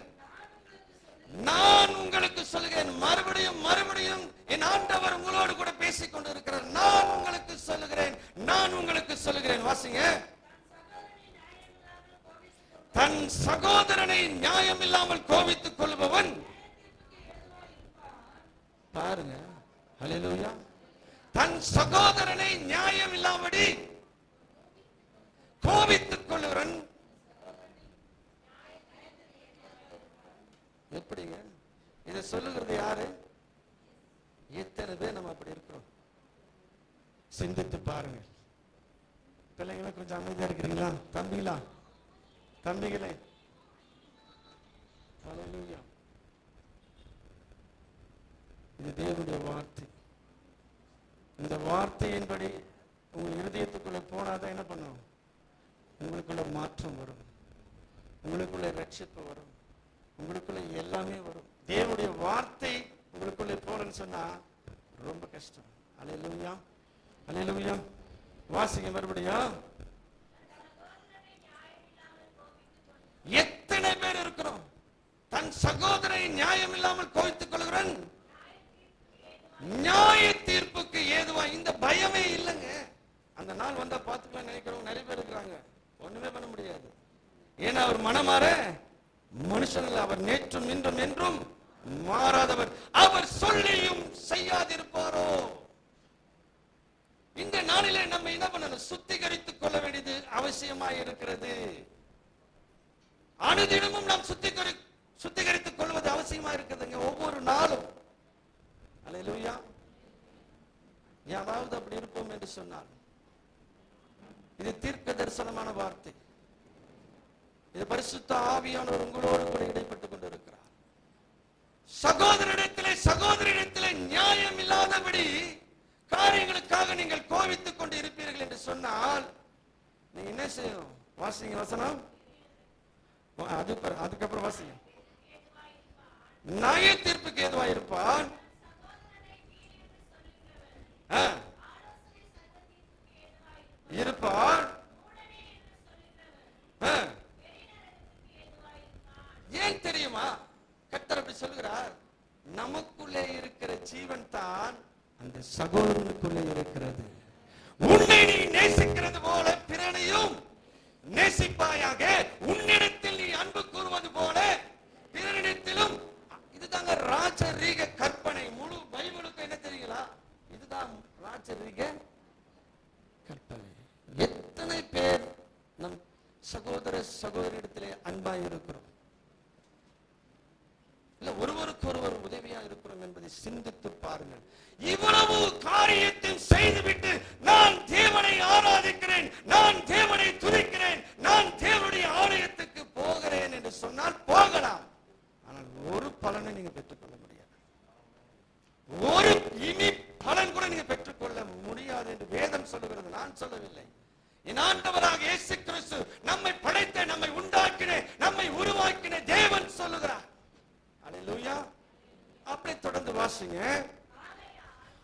நான் உங்களுக்கு சொல்லுகிறேன், மறுபடியும் மறுபடியும் என் ஆண்டவர் உங்களோடு கூட பேசிக் கொண்டு இருக்கிறார். நான் உங்களுக்கு சொல்லுகிறேன், நான் உங்களுக்கு சொல்லுகிறேன். வாசிங்க, தன் சகோதரனை நியாயம் இல்லாமல் கோபித்துக் கொள்பவன், பாருங்க, அல்லேலூயா, தன் சகோதரனை நியாயம் இல்லாமடி கோபித்துக் கொள்ளுகிறவன் எப்படிங்க? இதை சொல்லுகிறது யாரு? எத்தனை பேர் நம்ம அப்படி இருக்கிறோம்? சிந்தித்து பாருங்க. பிள்ளைங்கள கொஞ்சம் அமைதியா இருக்கிறீங்களா? தம்பிகளா, தம்பிகளே, அல்லேலூயா. இது தேவனுடைய வார்த்தை. இந்த வார்த்தையின்படி உங்க இருதயத்துக்குள்ள போனாதான் என்ன பண்ணும்? உங்களுக்குள்ள மாற்றம் வரும், உங்களுக்குள்ள ரட்சிப்பு வரும், உங்களுக்குள்ள எல்லாமே வரும். தேவனுடைய வார்த்தை உங்களுக்குள்ள போறன்னு சொன்னா ரொம்ப கஷ்டம். அல்லேலூயா, அல்லேலூயா. வாசிங்க மறுபடியும். எத்தனை பேர் இருக்கிறோம் தன் சகோதரனை நியாயம் இல்லாமல் கோபித்துக் கொள்கிறவன் நியாய தீர்ப்புக்கு ஏதுவா? இந்த பயமே இல்லைங்க. அந்த நாள் வந்தா பார்த்துக்கலாம் நினைக்கிறவங்க நிறைய பேர் இருக்கிறாங்க. ஒண்ணுமே பண்ண முடியாது. ஏன்னா அவர் மனமாற மனுஷன், அவர் நேற்றும் இன்றும் என்றும் மாறாதவர். அவர் சொல்லியும் செய்யாதிருப்பாரோ? இந்த நாளிலே நம்ம என்ன பண்ணணும்? சுத்திகரித்துக் கொள்ள வேண்டியது அவசியமாய் இருக்கிறது. அனுதினமும் நாம் சுத்திகரித்துக் கொள்வது அவசியமா இருக்குதுங்க, ஒவ்வொரு நாளும். அல்லேலூயா. யாராவது அப்படி இருப்போம் என்று சொன்னால், இது தீர்க்க தரிசனமான வார்த்தை. இது பரிசுத்த ஆவியானவர் உங்களோடு கூட இடைப்பட்டுக் கொண்டிருக்கிறார். சகோதரிடத்திலே நியாயம் இல்லாதபடி காரியங்களுக்காக நீங்கள் கோபித்துக் கொண்டு இருப்பீர்கள் என்று சொன்னால் நீங்க என்ன செய்யணும்? வாசிங்க வசனம், அதுக்கப்புறம் வாசிங்க. நியாய தீர்ப்புக்கு ஏதுவாயிருப்பான், இருப்பான். ஏன் தெரியுமா கர்த்தர் அப்படி சொல்கிறார்? நமக்குள்ளே இருக்கிற ஜீவன் தான் அந்த சகோதரனுக்குள்ளே இருக்கிறது. உன்னை நீ நேசிக்கிறது போல பிறனையும் நேசிப்பாயாக. உன்னிடத்தில் நீ அன்பு கூறுவது போல பிறனிடத்திலும். இதுதாங்க ராஜரீக கற்பனை. முழு பைபிளுக்கு என்ன தெரியுங்களா? இதுதான் ராஜரீக கற்பனை. எத்தனை பேர் நம் சகோதர சகோதரிடத்திலே அன்பாய் இருக்கிறோம்? இல்ல ஒருவருக்கு ஒருவர் உதவியா இருக்கிறோம் என்பதை சிந்தித்து பாருங்கள். இவ்வளவு காரியத்தை செய்துவிட்டு நான் தேவனை ஆராதிக்கிறேன், நான் தேவனை துதிக்கிறேன், நான் தேவனுடைய ஆலயத்துக்கு போகிறேன் என்று சொன்னால் போகலாம். ஆனால் ஒரு பலனை நீங்க பெற்றுக்கொள்ள முடியாது. ஒரு இனி பலன் கூட நீங்க பெற்றுக்கொள்ள முடியாது என்று வேதம் சொல்லுகிறது, நான் சொல்லவில்லை. என் ஆண்டவராக இயேசு கிறிஸ்து நம்மை படைத்த, நம்மை உண்டாக்கின, நம்மை உருவாக்கின தேவன் சொல்லுகிறார். அல்லேலூயா. அப்படியே தொடர்ந்து வாசிங்க.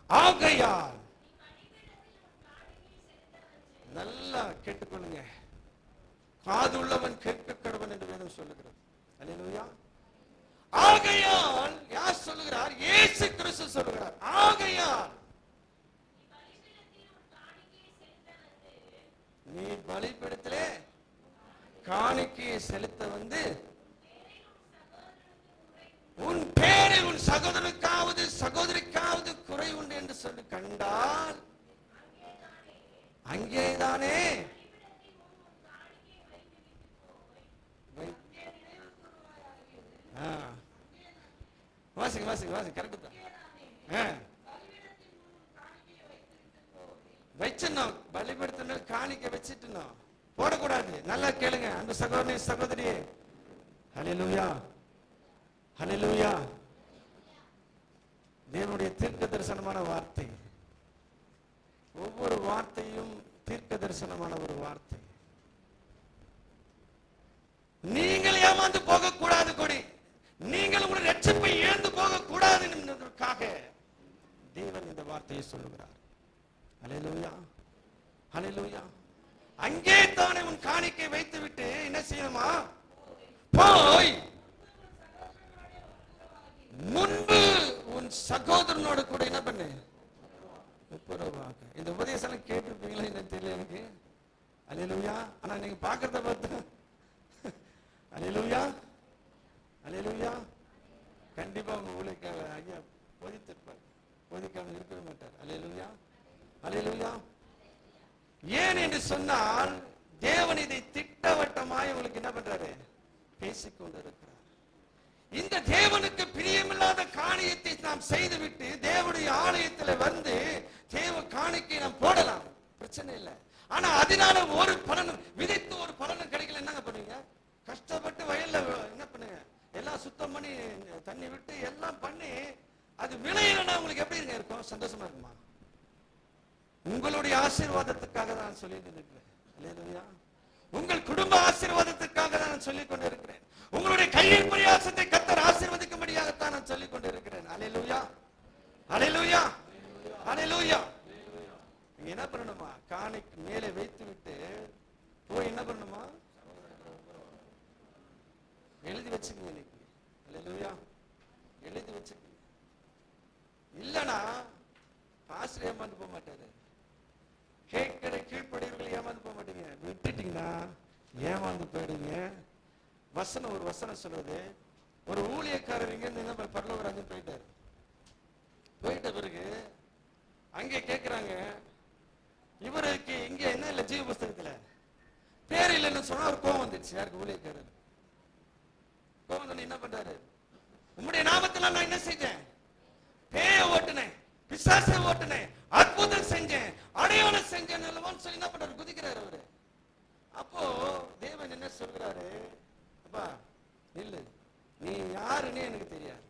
ஆகையால், நல்லா கேட்டுக்கொள்ளுங்க, காது உள்ளவன் கேட்க கடவன் என்று வேதம் சொல்லுகிறது. அல்லேலூயா. ஆகையால் யார் சொல்லுகிறார்? இயேசு கிறிஸ்து சொல்லுகிறார். ஆகையால் நீ பலிபீடத்திலே காணிக்கையை செலுத்த வந்து உன் பேரில் உன் சகோதரனுக்காவது சகோதரிக்காவது குறை உண்டு என்று சொல்லி கண்டால் அங்கேதானே வாசிங்க வாசிங்க வாசிங்க, கரெக்ட் தான். வச்சிடணும், பலிபீடத்தின் மேல் காணிக்கை வச்சிட்டணும், போடக்கூடாது. நல்லா கேளுங்க அந்த சகோதரி சகோதரியே. ஹல்லேலூயா ஹல்லேலூயா. தேவனுடைய தீர்க்க தரிசனமான வார்த்தை, ஒவ்வொரு வார்த்தையும் தீர்க்க தரிசனமான ஒரு வார்த்தை. நீங்கள் ஏமாந்து போக கூடாது கொடி, நீங்கள் உங்களுடைய ரட்சிப்பை இழந்து போக கூடாது என்பதற்காக தேவன் இந்த வார்த்தையை சொல்லுகிறார். ஹல்லேலூயா ஹல்லேலூயா. அங்கே தானே உன் காணிக்கை வைத்து விட்டு என்ன செய்யணுமா? போய் முன்பு உன் சகோதரனோடு கூட என்ன பண்ணு? ஒப்புரவாக. இந்த உபதேசம் கேட்டிருப்பீங்களா என்னன்னு தெரியல எனக்கு. அல்லேலூயா. ஆனா நீங்க பாக்குறத பார்த்து அல்லேலூயா அல்லேலூயா. கண்டிப்பா உங்க ஊழியக்கார ஐயா போதித்திருப்பார், போதிக்காம இருக்கவே மாட்டார். அல்லேலூயா அல்லேலூயா. ஏன் என்று சொன்னால் தேவன் இதை திட்டவட்டமாய் உங்களுக்கு என்ன பண்றாரு? பேசிக்கொண்டிருக்கிறார். இந்த தேவனுக்கு பிரியமில்லாத காரியத்தை நாம் செய்துவிட்டு தேவனுடைய ஆலயத்தில் வந்து தேவ காணிக்கை நாம் போடலாம், பிரச்சனை இல்லை. ஆனா அதனால ஒரு பலனும், விதைத்து ஒரு பலனும் கிடைக்கல, என்னங்க பண்ணுவீங்க? கஷ்டப்பட்டு வயல்ல என்ன பண்ணுங்க, எல்லாம் சுத்தம் பண்ணி தண்ணி விட்டு எல்லாம் பண்ணி அது விளையலன்னா உங்களுக்கு எப்படி இருக்கும்? சந்தோஷமா இருக்குமா? உங்களுடைய ஆசீர்வாதத்துக்காக தான் சொல்லிட்டு இருக்கிறேன். அல்லேலூயா. உங்கள் குடும்ப ஆசீர்வாதத்துக்காக நான் சொல்லிக் கொண்டிருக்கிறேன். உங்களுடைய கையின் பிரயாசத்தை கர்த்தர் ஆசீர்வதிக்கும்படியாகத்தான் நான் சொல்லிக் கொண்டிருக்கிறேன். அல்லேலூயா அல்லேலூயா அல்லேலூயா. நீங்க என்ன பண்ணணுமா? காணிக்கு மேலே வைத்து விட்டு போய் என்ன பண்ணணுமா? எழுதி வச்சுக்கங்க இன்னைக்கு. அல்லேலூயா. எழுதி வச்சுக்கங்க. இல்லனா பாஸ்டர் ஏமாந்து போக மாட்டாரு, கேட்கிற கீழ்ப்படியவர்கள் ஏமாந்து போக மாட்டீங்க. விட்டுட்டீங்கன்னா ஏமாந்து போயிடுங்க. வசனம், ஒரு வசனம் சொல்றது, ஒரு ஊழியக்காரர் இங்க இருந்து என்ன பரலோக ராஜ்யம் போயிட்டாரு. போயிட்ட பிறகு அங்கே கேட்கிறாங்க, இவருக்கு இங்க என்ன இல்ல ஜீவ புஸ்தகத்துல பேர் இல்லைன்னு சொன்னா ஒரு கோவம் வந்துச்சு. யாருக்கு? ஊழியக்காரர். கோவம் வந்து என்ன பண்றாரு? உம்முடைய நாமத்துல நான் என்ன செஞ்சேன்? பேய ஓட்டுனேன், பிசாசை ஓட்டுனேன், அற்புதம் செஞ்சேன், அடையாளம் செஞ்சேன் சொல்லி என்ன பண்றாரு? குதிக்கிறாரு அவரு. அப்போ தேவன் என்ன சொல்றாரு? அப்பா இல்ல, நீ யாருன்னு எனக்கு தெரியாது.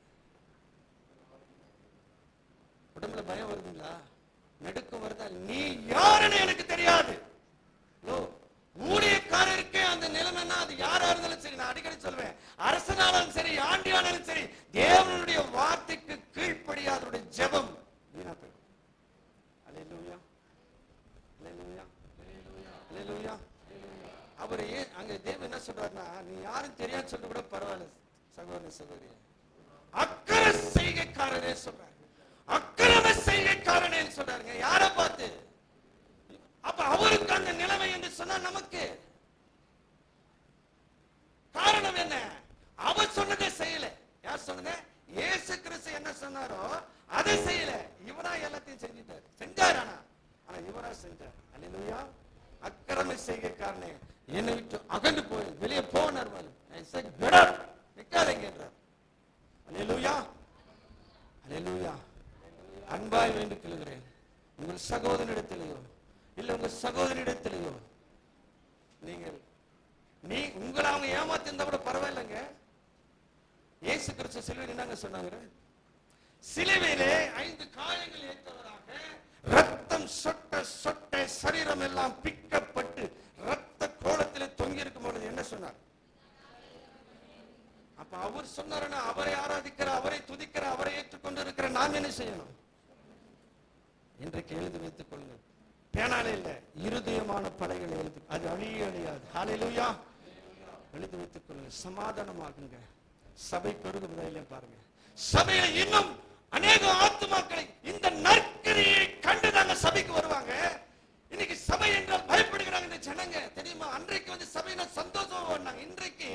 உடம்புல பயம் வருதுங்களா? நடுக்கம் வருதா? நீ யாருன்னு எனக்கு தெரியாது. ஊழியக்காரருக்கே அந்த நிலைமைன்னா அது யாரா இருந்தாலும் சரி, நான் அடிக்கடி சொல்வேன், அரசனாலும் சரி ஆண்டியானாலும் சரி, தேவனுடைய வார்த்தைக்கு கீழ்ப்படியாதவருடைய ஜெபம் வீணா போயிடும். அல்லேலூயா அல்லேலூயா அல்லேலூயா. அவரு அங்க தேவன் என்ன சொல்றாருன்னா, நீ யாரும் தெரியாது சொல்ல கூட பரவாயில்ல சகோதர சகோதரி, அக்கிர செய்கைக்காரனே சொல்றாரு, அக்கிரம செய்கைக்காரனே சொல்றாருங்க. யாரை பார்த்து? அப்ப அவருக்கு அந்த நிலைமை என்று சொன்னா நமக்கு காரணம் என்ன? அவர் சொன்னதை செய்யல. யார் சொன்னது? இயேசு கிறிஸ்து என்ன சொன்னாரோ அதை செய்யல. இவரா எல்லாத்தையும் செஞ்சிட்டாரு. செஞ்சார், ஆனா இவரா செஞ்சார். அல்லேலூயா அக்கிரம செய்கைக்காரனே என்னை விட்டு அகன்று போய் வெளியே போனார். நிக்காதீங்க என்றார். அல்லேலூயா, அல்லேலூயா. அன்பாய் வேண்டிக் கொள்கிறேன், உங்கள் சகோதரனிடத்திலேயோ இல்ல உங்க சகோதரிடத்திலேயோ உங்களை அவங்க ஏமாத்திருந்தா கூட பரவாயில்லைங்க. இயேசு கிறிஸ்து சிலுவையில் என்னங்க சொன்னாங்க? சிலுவையிலே 5 காயங்கள் ஏற்றவராக ரத்தம் சொட்ட சொட்ட சரீரம் எல்லாம் பிக்கப்பட்டு ரத்த கோலத்தில் தொங்கி இருக்கும் பொழுது என்ன சொன்னார்? அப்ப அவர் சொன்னாருன்னா அவரை ஆராதிக்கிற, அவரை துதிக்கிற, அவரை ஏற்றுக்கொண்டு இருக்கிற நாம் என்ன செய்யணும்? இன்றைக்கு எழுதி வைத்துக் கொள்ளுங்கள். பேனாலே இல்ல, இருதயமான படைகள் எழுது, அது அழியாது. ஹல்லேலூயா. எழுதி வைத்துக் கொள்ளுங்கள். சமாதானமாகுங்க. சபை பெருகுவதிலே பாருங்க, சபையில இன்னும் அநேக ஆத்துமாக்களை இந்த நற்கிரியை கண்டுதாங்க சபைக்கு வருவாங்க. இன்னைக்கு சபை என்றால் பயப்படுகிறாங்க இந்த ஜனங்க, தெரியுமா? அன்றைக்கு வந்து சபையில சந்தோஷமா வந்தாங்க. இன்றைக்கு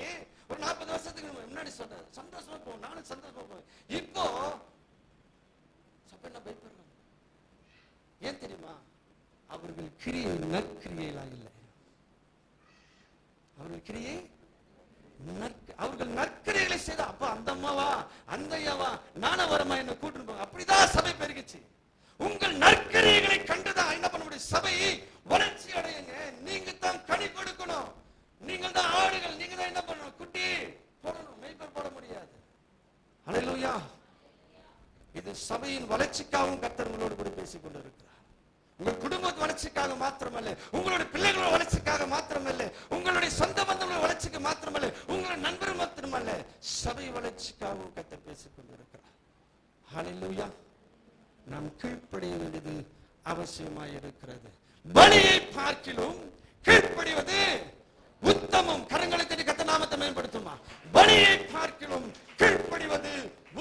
ஒரு 40 வருஷத்துக்கு முன்னாடி சொன்ன சந்தோஷமா போவோம், நானும் சந்தோஷமா போவேன். இப்போ சபையில பயப்படுறாங்க. ஏன் தெரியுமா? அவர்கள் கிரியை நற்கிரியைகளா இல்லை. அவர்கள் கிரியை அவர்கள் நற்கிரியைகளை செய்த அப்ப அந்த அம்மாவா அந்த ஐயாவா நான வரமா என்ன கூட்டு போங்க. அப்படிதான் சபை பெருகிச்சு. உங்கள் நற்கிரியைகளை கண்டுதான் என்ன பண்ண முடியும்? சபையை வளர்ச்சி அடையுங்க. நீங்க தான் கனி கொடுக்கணும். நீங்க தான் ஆடுகள், நீங்க தான் என்ன பண்ணணும்? குட்டி போடணும், மேய்ப்பர் போட முடியாது. அல்லேலூயா. இது சபையின் வளர்ச்சிக்காகவும் கர்த்தர் உங்களோடு கூட பேசிக் கொண்டிருக்கிறார். உங்கள் குடும்ப வளர்ச்சிக்காக மாத்திரமல்ல, உங்களுடைய பிள்ளைகளோட வளர்ச்சிக்காக மாத்திரமல்ல, உங்களுடைய சொந்த பந்தங்களோட வளர்ச்சிக்கு மாத்திரமல்ல, உங்களுடைய நண்பர் மாத்திரமல்ல, சபை வளர்ச்சிக்காகவும் கர்த்தர் பேசிக் கொண்டிருக்கிறார். ஹல்லேலூயா. நாம் கீழ்ப்படிய வேண்டியது அவசியமாய் இருக்கிறது. பலியை பார்க்கிலும் கீழ்ப்படிவது உத்தமம். கரங்களை தட்டி கர்த்தர் நாமத்தை மேம்படுத்துமா. பலியை பார்க்கிலும் கீழ்ப்படிவது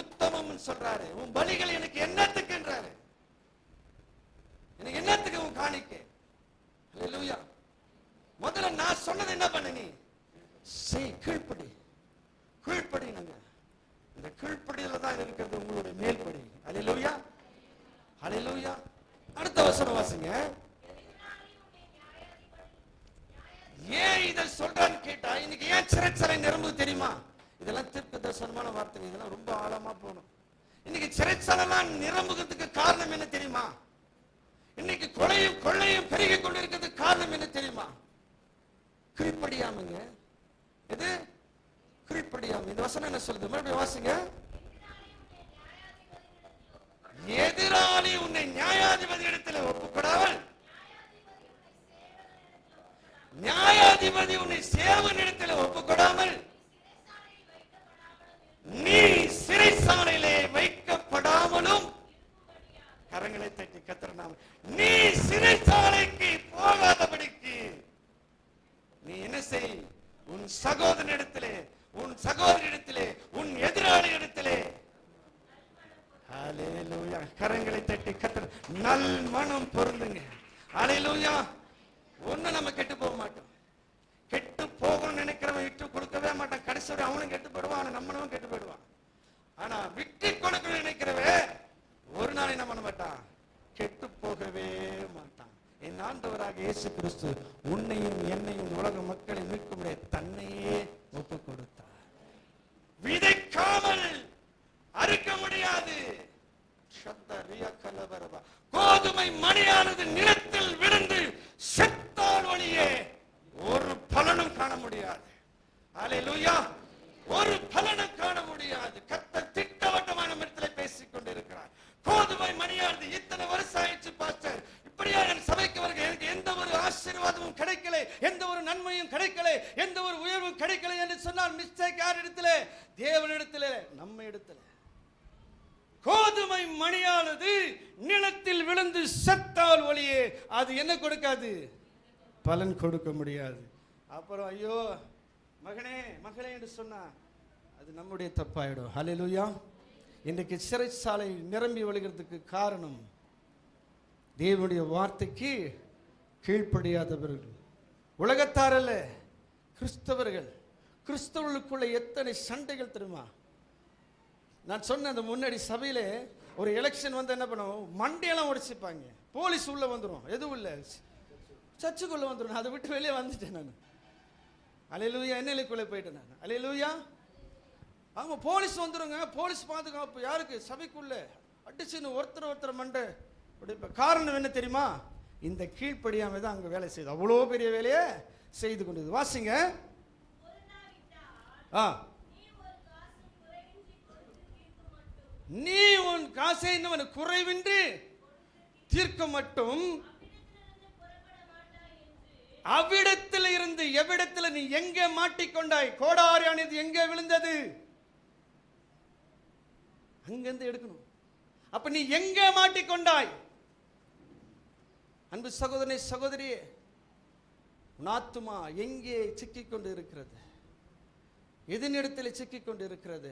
உத்தமம் சொல்றாரு. உன் பலிகள் எனக்கு என்னத்துக்கு என்றாரு? எனக்கு என்னத்துக்கு உன் காணிக்கை? அல்லேலூயா. முதல்ல நான் சொன்னது என்ன பண்ண? நீ செய், கீழ்ப்படி. கீழ்ப்படிங்க. இந்த கீழ்ப்படியில தான் இருக்கிறது உங்களுடைய மேல்படி. அல்லேலூயா, அல்லேலூயா. அடுத்த வசனம் வாசிங்க. ஏன் இதை சொல்றான்னு கேட்டா, இன்னைக்கு ஏன் சிறைச்சாலை நிரம்புது தெரியுமா? இதெல்லாம் தீர்க்க தரிசனமான வார்த்தை. இதெல்லாம் ரொம்ப ஆழமா போகணும். இன்னைக்கு சிறைச்சாலைலாம் நிரம்புகிறதுக்கு காரணம் என்ன தெரியுமா? இன்னைக்கு கொலையும் கொள்ளையும் பெருகிக் கொண்டிருக்கிறதுக்கு காரணம் என்ன தெரியுமா? கீழ்ப்படியாமங்க. எது? கீழ்ப்படியாம. இந்த வசனம் என்ன சொல்லுது? மறுபடியும் வாசிங்க. எதிராளி உன்னை நியாயாதிபதி இடத்துல ஒப்புக்கொடாமல், நியாயாதிபதி உன்னை சேவன் இடத்துல ஒப்புக்கொடாமல், நீ சிறைச்சாலையிலே வைக்கப்படாமலும், கரங்களை தட்டி கர்த்தர் நாமம், நீ சிறைச்சாலைக்கு போகாதபடிக்கு நீ என்ன செய்? உன் சகோதரனிடத்திலே, உன் சகோதரிடத்திலே, உன் எதிராளி இடத்திலே, ஹல்லேலூயா, கரங்களை தட்டி கர்த்தர் நல் மனம் பொருந்துங்க. ஹல்லேலூயா. ஒண்ணு நம்ம கெட்டு போக மாட்டோம். கெட்டு போகணும்னு நினைக்கிறவன் விட்டு கொடுக்கவே மாட்டான். கடைசி வரை அவனும் கெட்டு போயிடுவான், நம்மளும் கெட்டு போயிடுவான். ஆனா விட்டு கொடுக்கணும்னு நினைக்கிறவன் ஒரு நாள் என்ன பண்ண மாட்டான்? கெட்டு போகவே மாட்டான். என் ஆண்டவராக இயேசு கிறிஸ்து உன்னையும் என்னையும் உலக மக்களை மீட்கும் தன்னையே ஒப்பு கொடுத்தார். விதைக்காமல் அறுக்க முடியாது. கோதுமை மணியானது நிலத்தில் விழுந்து செத்தால் ஒழியே ஒரு பலனும் காண முடியாது. அல்லேலூயா. ஒரு பலனும் காண முடியாது. கர்த்தர் திட்டவட்டமான இடத்தில் பேசிக் கொண்டிருக்கிறார். கோதுமை மணியானது இத்தனை வருஷம் ஆயிடுச்சு பாஸ்டர், இப்படியா என் சபைக்கு வருக, எனக்கு எந்த ஒரு ஆசீர்வாதமும் கிடைக்கல, எந்த ஒரு நன்மையும் கிடைக்கல, எந்த ஒரு உயர்வும் கிடைக்கல என்று சொன்னால் மிஸ்டேக் யார் இடத்துல? தேவனிடத்துல, நம்ம இடத்துல. கோதுமை மணியானது நிலத்தில் விழுந்து செத்தால் ஒழியே அது என்ன கொடுக்காது? பலன் கொடுக்க முடியாது. அப்புறம் ஐயோ மகனே மகளே என்று சொன்னா அது நம்முடைய தப்பாயிடும். ஹல்லேலூயா. இன்றைக்கு சிறைச்சாலை நிரம்பி வழிகிறதுக்கு காரணம் தேவனுடைய வார்த்தைக்கு கீழ்ப்படியாதவர்கள். உலகத்தார் அல்ல, கிறிஸ்தவர்கள். கிறிஸ்தவர்களுக்குள்ள எத்தனை சண்டைகள் தெரியுமா? நான் சொன்ன அந்த முன்னாடி சபையில ஒரு எலெக்ஷன் வந்து என்ன பண்ணுவோம்? மண்டையெல்லாம் உடைச்சிப்பாங்க. போலீஸ் உள்ள வந்துடும். எதுவும் இல்லை, சர்ச்சுக்குள்ள வந்துடும். அதை விட்டு வெளியே வந்துட்டேன் நான். அல்லேலூயா. எண்ணெய்க்குள்ளே போயிட்டேன் நான். அல்லேலூயா. ஆமா, போலீஸ் வந்துருங்க. போலீஸ் பாதுகாப்பு யாருக்கு? சபைக்குள்ள அடிச்சுன்னு ஒருத்தர் மண்டை. காரணம் என்ன தெரியுமா? இந்த கீழ்ப்படியாம தான் அங்க வேலை செய்யுது. அவ்வளோ பெரிய வேலையை செய்து கொண்டது. வாசிங்க. நீ உன் காசை இன்னவன் குறைவின்றி தீர்க்க மட்டும் அவ்விடத்தில் இருந்து எவ்விடத்தில் நீ எங்கே மாட்டிக்கொண்டாய், கோடாரியானது எங்கே விழுந்தது, அங்கிருந்து எடுக்கணும். அப்ப நீ எங்கே மாட்டிக்கொண்டாய்? அன்பு சகோதரனே, சகோதரியே, உன் ஆத்துமா எங்கே சிக்கிக் கொண்டு இருக்கிறது? எதனிடத்தில் சிக்கிக் கொண்டு இருக்கிறது?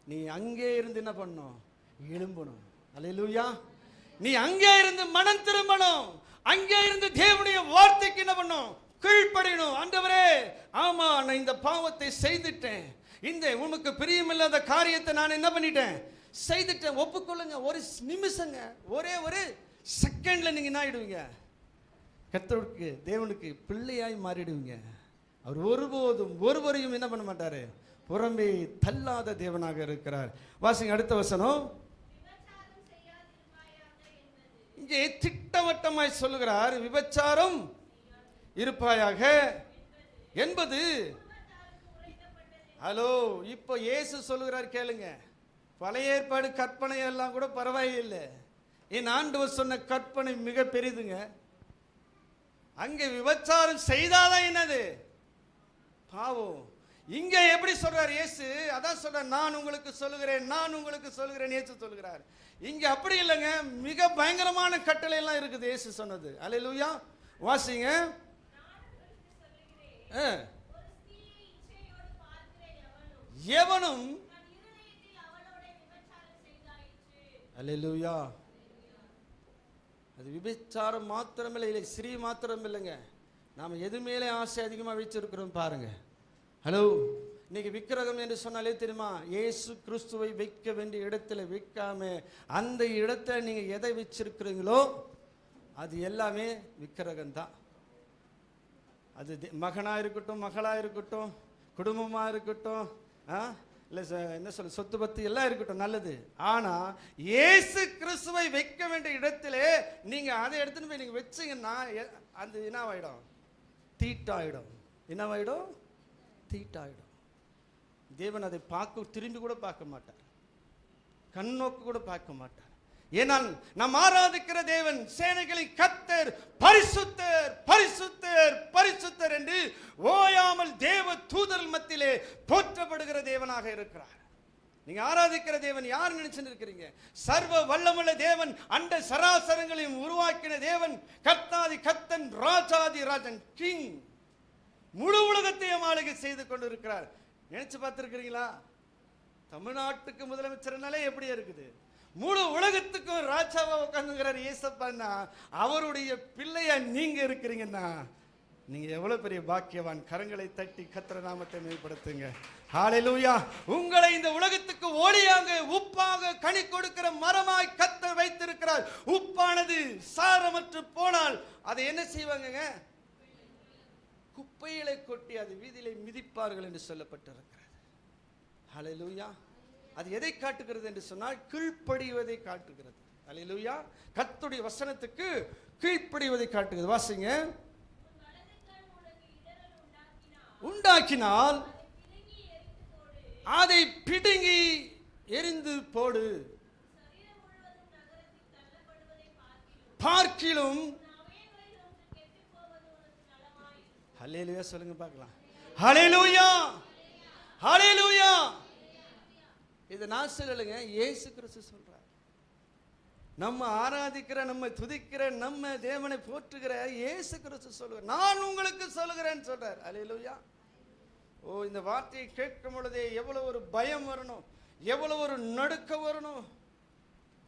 நீ அங்கே இருந்து என்ன பண்ணணும்? எழும்பணும். அல்லேலூயா. நீ அங்கே இருந்து மனம் திரும்பணும். அங்கே இருந்து தேவனுடைய வார்த்தைக்கு என்ன பண்ணணும்? கீழ்ப்படியணும். ஆண்டவரே, ஆமா, நான் இந்த பாவத்தை செய்துட்டேன், இந்த உனக்கு பிரியமில்லாத காரியத்தை நான் என்ன பண்ணிட்டேன், செய்துட்டேன், ஒப்புக்கொள்ளுங்க. ஒரு நிமிஷங்க, ஒரே ஒரு செகண்ட்ல நீங்க என்ன ஆயிடுவீங்க? கர்த்தருக்கு, தேவனுக்கு பிள்ளையாய் மாறிடுவீங்க. அவர் ஒருபோதும் ஒருவரையும் என்ன பண்ண மாட்டாரு? புறம்பே தள்ளாத தேவனாக இருக்கிறார். வாசிங்க அடுத்த வசனம். இங்கே திட்டவட்டமாய் சொல்லுகிறார், விபச்சாரம் இருப்பாயாக என்பது. ஹலோ, இப்போ இயேசு சொல்லுகிறார், கேளுங்க. பழைய ஏற்பாடு கற்பனை எல்லாம் கூட பரவாயில்லை. என் ஆண்டவர் சொன்ன கற்பனை மிக பெரிதுங்க. அங்கே விபச்சாரம் செய்தாதான் என்னது? பாவம். இங்க எப்படி சொல்றார் இயேசு? அதான் சொல்றார், நான் உங்களுக்கு சொல்லுகிறேன், நான் உங்களுக்கு சொல்லுகிறேன் இயேசு சொல்லுகிறார். இங்க அப்படி இல்லைங்க, மிக பயங்கரமான கட்டளை எல்லாம் இருக்குது இயேசு சொன்னது. அல்லேலூயா. வாசிங்க. எவனும். அல்லேலூயா. அது விபச்சாரம் மாத்திரமில்லை, இல்லை ஸ்ரீ மாத்திரம் இல்லைங்க. நாம எது மேலே ஆசை அதிகமாக வச்சிருக்கிறோம் பாருங்க. ஹலோ, இன்னைக்கு விக்கிரகம் என்று சொன்னாலே தெரியுமா? இயேசு கிறிஸ்துவை வைக்க வேண்டிய இடத்துல வைக்காம அந்த இடத்துல நீங்க எதை வச்சிருக்கிறீங்களோ அது எல்லாமே விக்கிரகம் தான். அது மகனா இருக்கட்டும், மகளா இருக்கட்டும், குடும்பமா இருக்கட்டும், இல்லை என்ன சொல்ல, சொத்து பத்து எல்லாம் இருக்கட்டும், நல்லது. ஆனா இயேசு கிறிஸ்துவை வைக்க வேண்டிய இடத்திலே நீங்க அதை எடுத்துன்னு போய் நீங்க வச்சீங்கன்னா அது என்னவாயிடும்? தீட்டாயிடும். என்னவாயிடும்? தீட்டாயிடும். தேவன் அதை பார்க்க, திரும்பி கூட பார்க்க மாட்டார், கண்ணோக்கு கூட பார்க்க மாட்டார். ஏனால் நாம் ஆராதிக்கிற தேவன் சேனைகளின் கர்த்தர் பரிசுத்தர், பரிசுத்தர், பரிசுத்தர் என்று ஓயாமல் தேவ தூதர்கள் மத்தியிலே போற்றப்படுகிற தேவனாக இருக்கிறார். நீங்க ஆராதிக்கிற தேவன் யார் நினைச்சுட்டு இருக்கிறீங்க? சர்வ வல்லமுள்ள தேவன், அண்ட சராசரங்களையும் உருவாக்கின தேவன், கர்த்தாதி கர்த்தன், ராஜாதி ராஜன், கிங், முழு உலகத்தையும் ஆளுகை செய்து கொண்டு இருக்கிறார். நினைச்சு பார்த்திருக்கிறீங்களா? தமிழ்நாட்டுக்கு முதலமைச்சர்னாலே எப்படி இருக்குது? முழு உலகத்துக்கும் ராஜாவா உட்கார்ந்துங்கிறார் இயேசப்பான்னா, அவருடைய பிள்ளையா நீங்க இருக்கிறீங்கன்னா நீங்க எவ்வளவு பெரிய பாக்கியவான். கரங்களை தட்டி கர்த்தர் நாமத்தை மேம்படுத்துங்க. ஹல்லேலூயா. உங்களை இந்த உலகத்துக்கு ஒளியாக, உப்பாக, கனி கொடுக்கிற மரமாய் கர்த்தர் வைத்திருக்கிறார். உப்பானது சாரமற்று போனால் அதை என்ன செய்வாங்க? குப்பைகளை கொட்டி அது வீதியிலே மிதிப்பார்கள் என்று சொல்லப்பட்டிருக்கிறது. ஹல்லேலூயா. அது எதை காட்டுகிறது என்று சொன்னால் கீழ்ப்படிவதை காட்டுகிறது. ஹல்லேலூயா. கர்த்தருடைய வசனத்துக்கு கீழ்ப்படிவதை காட்டுகிறது. வாசிங்க. உண்டாக்கினால் அதை பிடுங்கி எரிந்து போடு, பார்க்கிலும். ஹல்லேலூயா சொல்லுங்க பார்க்கலாம். ஹல்லேலூயா, ஹல்லேலூயா. இது நான் சொல்லலைங்க, இயேசு கிறிஸ்து சொல்றார். நம்ம ஆராதிக்கிற, நம்ம துதிக்கிற, நம்ம தேவனை போற்றுகிற இயேசு கிறிஸ்து சொல்லுகிறார், நான் உங்களுக்கு சொல்லுகிறேன் சொல்றார். ஹல்லேலூயா. ஓ, இந்த வார்த்தையை கேட்கும் பொழுதே எவ்வளவு ஒரு பயம் வரணும், எவ்வளவு ஒரு நடுக்க வரணும்.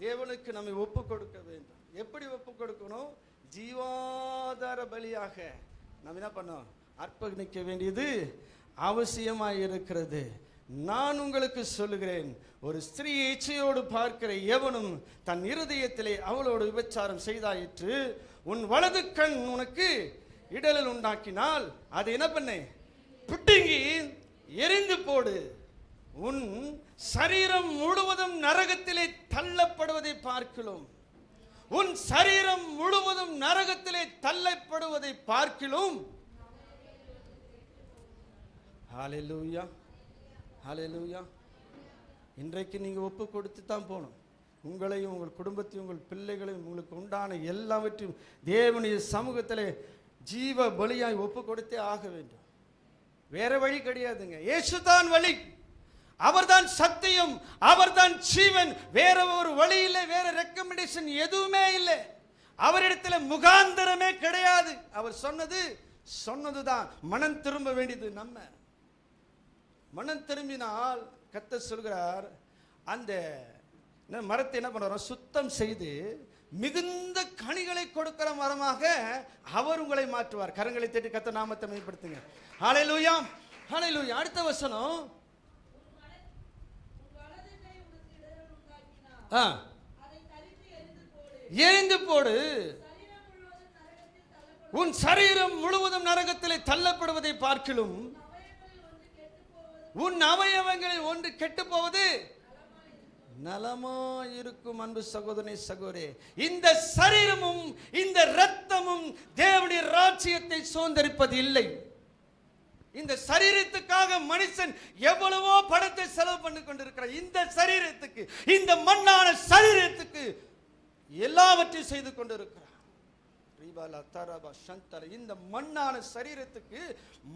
தேவனுக்கு நம்மை ஒப்பு கொடுக்க வேண்டும். எப்படி ஒப்பு கொடுக்கணும்? ஜீவாதார பலியாக நம்ம என்ன பண்ணோம்? அர்ப்பணிக்க வேண்டியது அவசியமாக இருக்கிறது. நான் உங்களுக்கு சொல்லுகிறேன், ஒரு ஸ்திரீ இச்சையோடு பார்க்கிற எவனும் தன் இருதயத்திலே அவளோடு விபச்சாரம் செய்தாயிற்று. உன் வலது கண் உனக்கு இடரல் உண்டாக்கினால் அது என்ன பண்ணு, பிடுங்கி எரிந்து போடு. உன் சரீரம் முழுவதும் நரகத்திலே தள்ளப்படுவதை பார்க்கிறோம். உன் சரீரம் முழுவதும் நரகத்திலே தள்ளப்படுவதை பார்க்கிறோம். ஹல்லேலூயா, ஹல்லேலூயா. இன்றைக்கு நீங்க ஒப்பு கொடுத்து தான் போகணும். உங்களையும் உங்கள் குடும்பத்தையும் உங்கள் பிள்ளைகளையும் உங்களுக்கு உண்டான எல்லாவற்றையும் தேவனுடைய சமூகத்திலே ஜீவ பலியாய் ஒப்பு கொடுத்தே ஆக வேண்டும். வேற வழி கிடையாதுங்க. இயேசுதான் வழி, அவர்தான் சத்தியம், அவர்தான் ஜீவன். வேற ஒரு வழி இல்லை, வேற ரெக்கமெண்டேஷன் எதுவுமே இல்லை. அவரிடத்தில் முகாந்தரமே கிடையாது. அவர் சொன்னதுதான். மனம் திரும்ப வேண்டியது நம்ம. மனம் திரும்பினால் கர்த்தர் சொல்கிறார், அந்த மரத்தை என்ன பண்றார், சுத்தம் செய்து மிகுந்த கனிகளை கொடுக்கிற மரமாக அவர் உங்களை மாற்றுவார். கரங்களை தட்டி கர்த்தர் நாமத்தை மேம்படுத்துங்க. ஹல்லேலூயா, ஹல்லேலூயா. அடுத்த வசனம், எரிந்து போடு. உன் சரீரம் முழுவதும் நரகத்திலே தள்ளப்படுவதை பார்க்கிலும் உன் அவயவங்களில் ஒன்று கெட்டு போவது நலமாயிருக்கும். அன்பு சகோதரனே, சகோதரே, இந்த சரீரமும் இந்த இரத்தமும் தேவனுடைய ராஜ்யத்தை சுதந்தரிப்பது இல்லை. இந்த சரீரத்துக்காக மனுஷன் எவ்வளவோ பணத்தை செலவு பண்ணி கொண்டிருக்கிறார். இந்த சரீரத்துக்கு, இந்த மண்ணான சரீரத்துக்கு எல்லாவற்றையும் செய்து கொண்டிருக்கிறார். இந்த மண்ணான சரீரத்துக்கு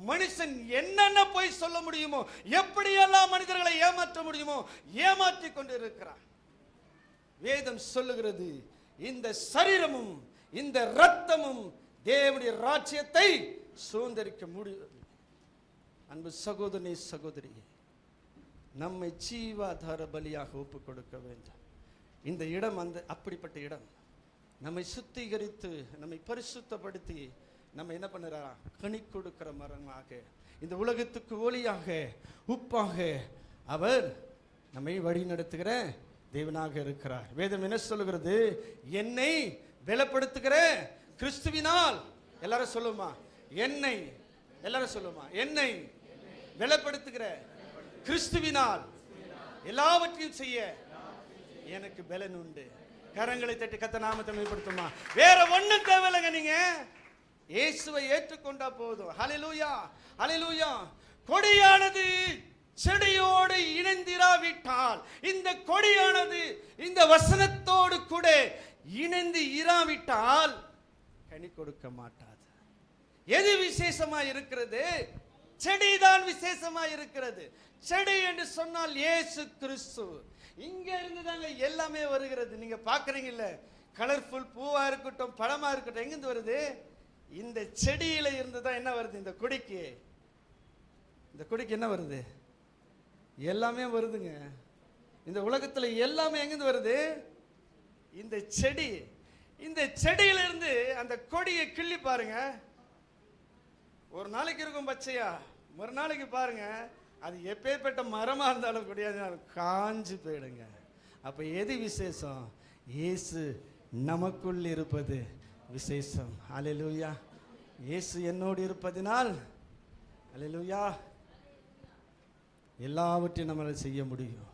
மனுஷன் என்னென்ன போய் சொல்ல முடியுமோ, எப்படியெல்லாம் மனிதர்களை ஏமாற்ற முடியுமோ ஏமாற்றிக் கொண்டிருக்கிறார். வேதம் சொல்லுகிறது, இந்த சரீரமும் இந்த இரத்தமும் தேவனுடைய ராஜ்யத்தை சுதந்தரிக்க முடியும். அன்பு சகோதரனே, சகோதரியே, நம்மை ஜீவாதார பலியாக ஒப்பு கொடுக்க வேண்டும். இந்த இடம் அப்படிப்பட்ட இடம். நம்மை சுத்திகரித்து நம்மை பரிசுத்தப்படுத்தி நம்ம என்ன பண்ணுறா, கனி கொடுக்கிற மரமாக, இந்த உலகத்துக்கு ஒளியாக உப்பாக அவர் நம்மை வழி நடத்துகிற தேவனாக இருக்கிறார். வேதம் என்ன சொல்லுகிறது, என்னை பலப்படுத்துகிற கிறிஸ்துவினால், எல்லாரும் சொல்லுமா என்னை, எல்லாரும் சொல்லுமா என்னை பலப்படுத்துகிற கிறிஸ்துவினால் எல்லாவற்றையும் செய்ய எனக்கு பலன் உண்டு. கரங்களை தட்டி கர்த்தர் நாமத்தை மேம்படுத்துமா. வேற ஒண்ணும் தேவையில்லைங்க. நீங்க இயேசுவை ஏற்றுக்கொண்டா போதும். ஹல்லேலூயா, ஹல்லேலூயா. கொடியானது செடியோடு இணைந்திராவிட்டால், இந்த கொடியானது இந்த வசனத்தோடு கூட இணைந்து இராவிட்டால் கனி கொடுக்க மாட்டாது. எது விசேஷமா இருக்கிறது? செடிதான் விசேஷமா இருக்கிறது. செடி என்று சொன்னால் இயேசு கிறிஸ்து. இங்க இருந்து தாங்க எல்லாமே வருகிறது. நீங்க பாக்குறீங்கல்ல, கலர்ஃபுல் பூவா இருக்கட்டும், பழமா இருக்கட்டும், எங்கிருந்து வருது? இந்த செடியில இருந்து தான் என்ன வருது? இந்த கொடிக்கு என்ன வருது? எல்லாமே வருதுங்க. இந்த உலகத்துல எல்லாமே எங்கிருந்து வருது? இந்த செடி. இந்த செடியில இருந்து அந்த கொடியை கிள்ளி பாருங்க. ஒரு நாளைக்கு இருக்கும் பச்சையா, மறுநாளைக்கு பாருங்க அது எப்பேற்பட்ட மரமா இருந்தாலும் கூடியது காஞ்சு போயிடுங்க. அப்ப எது விசேஷம்? இயேசு நமக்குள் இருப்பது விசேஷம். ஹல்லேலூயா. இயேசு என்னோடு இருப்பதினால் ஹல்லேலூயா எல்லாவற்றையும் நம்மளால செய்ய முடியும்.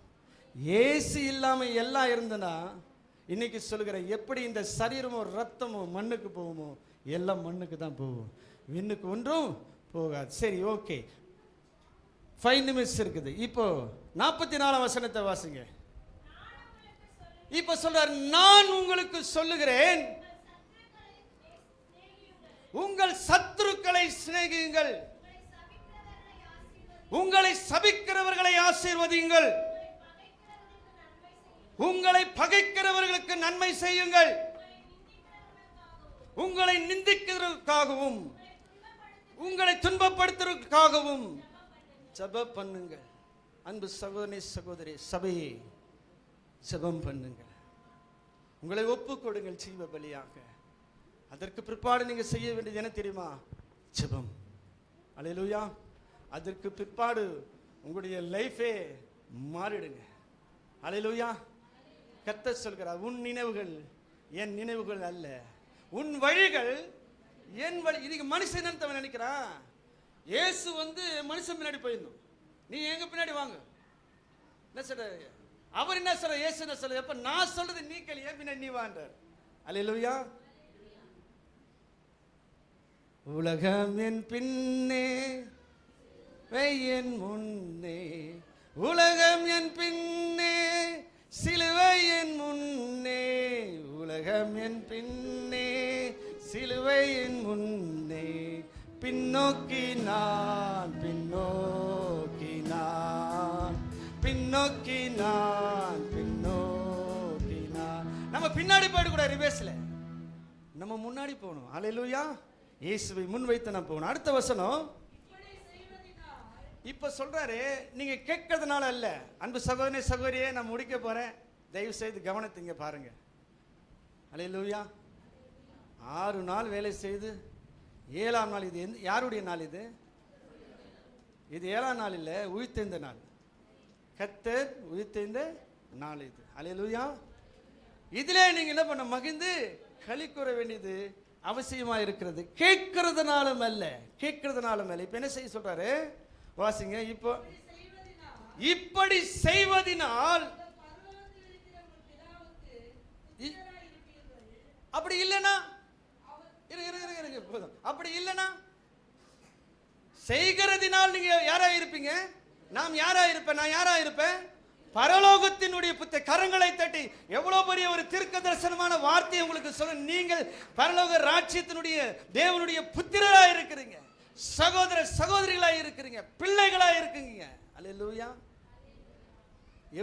இயேசு இல்லாம எல்லாம் இருந்தனா, இன்னைக்கு சொல்லுகிற எப்படி இந்த சரீரமும் ரத்தமும் மண்ணுக்கு போகுமோ, எல்லாம் மண்ணுக்கு தான் போகும், விண்ணுக்கு ஒன்றும் போகாது. சரி, ஓகே, 5 நிமிஷம் இருக்குது. இப்போ 44 வசனத்தை வாசிங்க. இப்ப சொல்றார், நான் உங்களுக்கு சொல்லுகிறேன், உங்கள் சத்துருக்களை சிநேகியுங்கள், உங்களை சபிக்கிறவர்களை ஆசீர்வதியுங்கள், உங்களை பகைக்கிறவர்களுக்கு நன்மை செய்யுங்கள், உங்களை நிந்திக்கிறதுக்காகவும் உங்களை துன்பப்படுத்துவதற்காகவும் ஜெபம் பண்ணுங்கள். அன்பு சகோதரனே, சகோதரி, சபையே ஜெபம் பண்ணுங்கள். உங்களை ஒப்பு கொடுங்கள் ஜீவ பலியாக. அதற்கு பிற்பாடு நீங்க செய்ய வேண்டியது என்ன தெரியுமா? ஜெபம். அல்லேலூயா. அதற்கு பிற்பாடு உங்களுடைய லைஃபே மாறிடுங்க. அல்லேலூயா. கர்த்தர் சொல்கிறார், உன் நினைவுகள் என் நினைவுகள் அல்ல, உன் வழிகள் என் வழி. இதுக்கு மனுஷன் என்ன நினைக்கிறான்? இயேசு மனுஷன் பின்னாடி போயிருந்தோம், நீ எங்க பின்னாடி வாங்க. என்ன சொல்ற அவர்? என்ன சொல்ற? இயேசு என்ன சொல்ற? எப்ப நான் சொல்றது நீ கேளு, ஏன் பின்னாடி நீ வாண்டார். அல்லேலூயா. உலகம் என் பின்னே என் முன்னே, உலகம் என் பின்னே சிலுவை என் முன்னே, உலகம் என் பின்னே சிலுவை என் முன்னே, பின்னோக்கி நான் பின்னோக்கி நான் பின்னோக்கி நான் பின்னோக்கி நான். நம்ம பின்னாடி போயிடக்கூடாது, ரிவேஸ்ல நம்ம முன்னாடி போகணும். அல்லேலூயா. இயேசுவை முன் வைத்து நான் போகணும். அடுத்த வசனம் இப்ப சொல்றாரு, நீங்க கேட்கறதுனால அல்ல. அன்பு சகோதரனே சகோதரியே, நான் முடிக்க போறேன், தயவு செய்து கவனத்திங்க பாருங்க. அல்லேலூயா. 6 நாள் வேலை செய்து 7ஆம் நாள், இது யாருடைய நாள்? இது 7ஆம் நாள் இல்ல, உயிர்த்தெழுந்த நாள். கர்த்தர் உயிர்த்தெழுந்த நாள் இது. அல்லேலூயா. இதுல நீங்க என்ன பண்ண? மகிழ்ந்து களி கூற வேண்டியது அவசியமா இருக்கிறது. கேட்கறதுனாலும் அல்ல, கேட்கறதுனாலும் அல்ல. இப்ப என்ன செய்ய சொல்றாரு? வாசிங்க. இப்போ இப்படி செய்வதினால், அப்படி இல்லைன்னா, அப்படி இல்லைன்னா செய்கிறதினால் நீங்க யாரா இருப்பீங்க? நாம் யாரா இருப்பேன்? நான் யாரா இருப்பேன்? பரலோகத்தினுடைய புத்த கரங்களை தட்டி எவ்வளவு பெரிய ஒரு தீர்க்க தரிசனமான வார்த்தை உங்களுக்கு சொல்ல. நீங்கள் பரலோக ராஜ்யத்தினுடைய தேவனுடைய புத்திரரா இருக்கிறீங்க, சகோதர சகோதரிகளா இருக்கிறீங்க, பிள்ளைகளா இருக்கீங்க. அல்லேலூயா.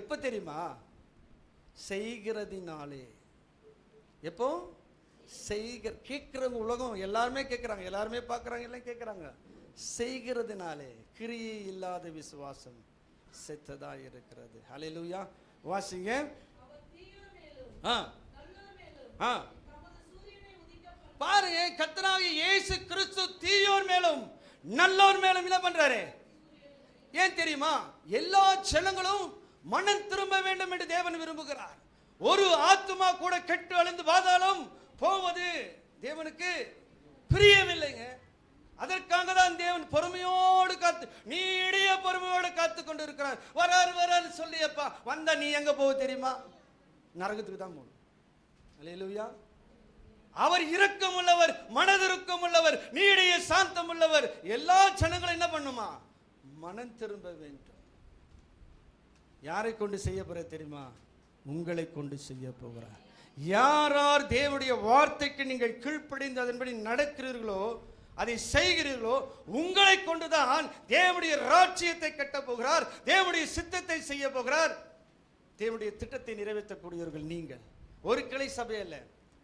எப்ப தெரியுமா? செய்கிறதினாலே. எப்போ கேட்கிறவங்க உலகம் எல்லாருமே கேட்கிறாங்க, எல்லாருமே பார்க்கறாங்க, எல்லாம் கேட்கிறாங்க. செய்கிறதினாலே கிரியை இல்லாத விசுவாசம் செத்ததா இருக்கிறது. அல்லேலூயா. வாசிங்க. பாருங்க, கர்த்தராகிய இயேசு கிறிஸ்து தீயோர் மேலும் நல்லோர் மேலும் என்ன பண்றாரு? ஏன் தெரியுமா? எல்லா ஜனங்களும் மனம் திரும்ப வேண்டும் என்று தேவன் விரும்புகிறார். ஒரு ஆத்துமா கூட கெட்டு அழிந்து பாதாளம் போவது தேவனுக்கு பிரியமில்லைங்க. அதற்காக தான் தேவன் பொறுமையோடு காத்து, நீடிய பொறுமையோடு காத்து கொண்டு இருக்கிறார். வராரு சொல்லியப்பா வந்தா நீ எங்க போக தெரியுமா? நரகத்துக்கு தான் போகணும். அல்லேலூயா. அவர் இரக்கம் உள்ளவர், மனதிருக்கம் உள்ளவர், நீடிய சாந்தம் உள்ளவர். எல்லா ஜனங்களும் என்ன பண்ணுமா? மனம் திரும்ப வேண்டும். யாரை கொண்டு செய்ய போற தெரியுமா? உங்களை கொண்டு செய்ய போகிறார். யார் தேவனுடைய வார்த்தைக்கு நீங்கள் கீழ்ப்படிந்து அதன்படி நடக்கிறீர்களோ, அதை செய்கிறீர்களோ, உங்களை கொண்டுதான் தேவனுடைய ராஜ்யத்தை கட்ட போகிறார், தேவனுடைய சித்தத்தை செய்ய போகிறார். தேவனுடைய திட்டத்தை நிறைவேற்றக்கூடியவர்கள் நீங்கள். ஒரு கிளை சபை அல்ல,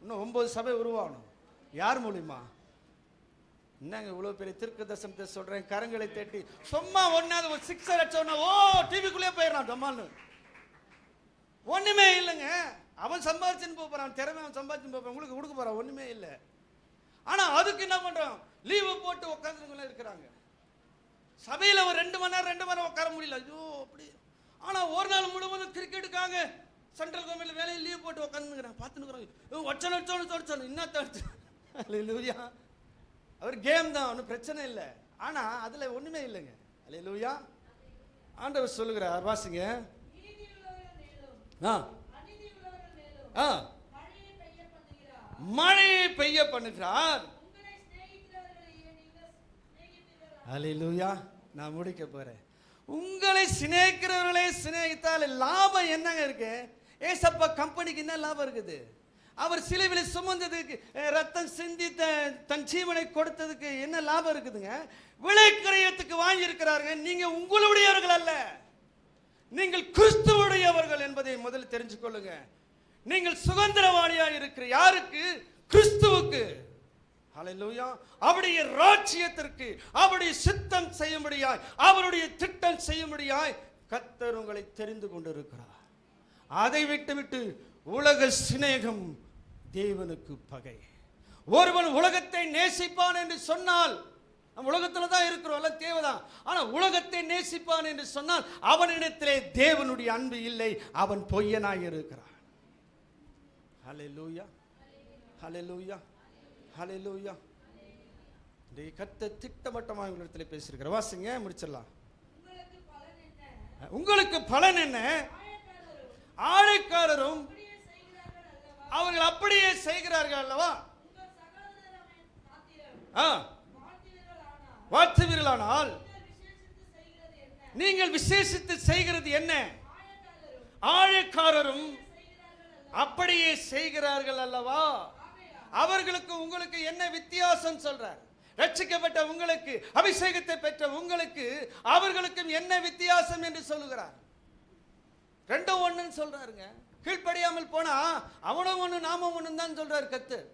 இன்னும் 9 சபை உருவாகணும். யார் மூலியமா? என்னங்க இவ்வளவு பெரிய தீர்க்க தரிசனத்தை சொல்றேன், கரங்களை தட்டி சும்மா ஒன்னாவது ஒரு 6 அடிச்சோன்னா ஓ டிவிக்குள்ளே போயிடறான் டமால்னு. ஒண்ணுமே இல்லைங்க. அவன் சம்பாதிச்சுன்னு போறான், திறமை அவன் சம்பாதிச்சுன்னு போறான், உங்களுக்கு கொடுக்க போறான், ஒண்ணுமே இல்லை. ஆனா அதுக்கு என்ன பண்றான்? லீவு போட்டு உட்காந்துருங்க இருக்கிறாங்க. சபையில ஒரு 2 மணி நேரம் உட்கார முடியல. ஐயோ அப்படி. ஆனா ஒரு நாள் முழுவதும் கிரிக்கெட்டுக்காக சென்ட்ரல் கவர்மெண்ட் வேலையை லீவ் போட்டு உட்காந்துக்கிறாங்க, பார்த்துன்னு வச்சோன்னு இன்னும் அவர் கேம் தான், ஒன்றும் பிரச்சனை இல்லை. ஆனா அதுல ஒண்ணுமே இல்லைங்க. அல்லேலூயா. ஆண்டவர் சொல்லுகிறார், வாசிங்க. மழையை பெய்ய பண்ணுகிறார். அல்லேலூயா. நான் முடிக்க போறேன். உங்களை சிநேகிக்கிறவர்களே சிநேகித்தால் லாபம் என்னங்க இருக்கு? ஏசப்பா கம்பெனிக்கு என்ன லாபம் இருக்குது? அவர் சிலுவையில் சுமந்ததுக்கு, ரத்தம் சிந்தி தன் ஜீவனை கொடுத்ததுக்கு என்ன லாபம் இருக்குதுங்க? விலைக்கிரயத்துக்கு வாங்கி இருக்கிறாருங்க. நீங்க உங்களுடையவர்கள் அல்ல, நீங்கள் கிறிஸ்துவுடையவர்கள் என்பதை முதலில் தெரிஞ்சு கொள்ளுங்க. நீங்கள் சுதந்திரவாளியா இருக்கிற யாருக்கு? கிறிஸ்துவுக்கு. ஹல்லேலூயா. அவருடைய ராஜ்யத்திற்கு, அவருடைய சித்தம் செய்யும்படியாய், அவருடைய திட்டம் செய்யும்படியாய் கர்த்தர் உங்களை தெரிந்து கொண்டிருக்கிறார். அதை விட்டு உலக சிநேகம் தேவனுக்கு பகை. ஒருவன் உலகத்தை நேசிப்பான் என்று சொன்னால் நம்ம உலகத்துல தான் இருக்கிறோம், எல்லாம் தேவைதான். ஆனா உலகத்தை நேசிப்பான் என்று சொன்னால் அவனிடத்திலே தேவனுடைய அன்பு இல்லை, அவன் பொய்யனாய் இருக்கிறான். ஹல்லேலூயா, ஹல்லேலூயா, ஹல்லேலூயா. இந்த கர்த்தர் திட்டவட்டமாக உங்களிடத்தில் பேசியிருக்கிற வாசிங்க, முடிச்சிடலாம். உங்களுக்கு பலன் என்ன? ஆழைக்காரரும் அவர்கள் அப்படியே செய்கிறார்கள் அல்லவா? வாழ்த்துவீர்களானால் நீங்கள் விசேஷித்து செய்கிறது என்ன? ஆழைக்காரரும் அப்படியே செய்கிறார்கள் அல்லவா? அவர்களுக்கு உங்களுக்கு என்ன வித்தியாசம் சொல்றார்? ரட்சிக்கப்பட்ட உங்களுக்கு, அபிஷேகத்தை பெற்ற உங்களுக்கு அவர்களுக்கும் என்ன வித்தியாசம் என்று சொல்லுகிறார்? ரெண்டும் ஒண்ணுன்னு சொல்றாருங்க. கீழ்ப்படியாமல் போனா அவனும் ஒண்ணு நாமும் ஒண்ணு தான் சொல்றாரு கர்த்தர்.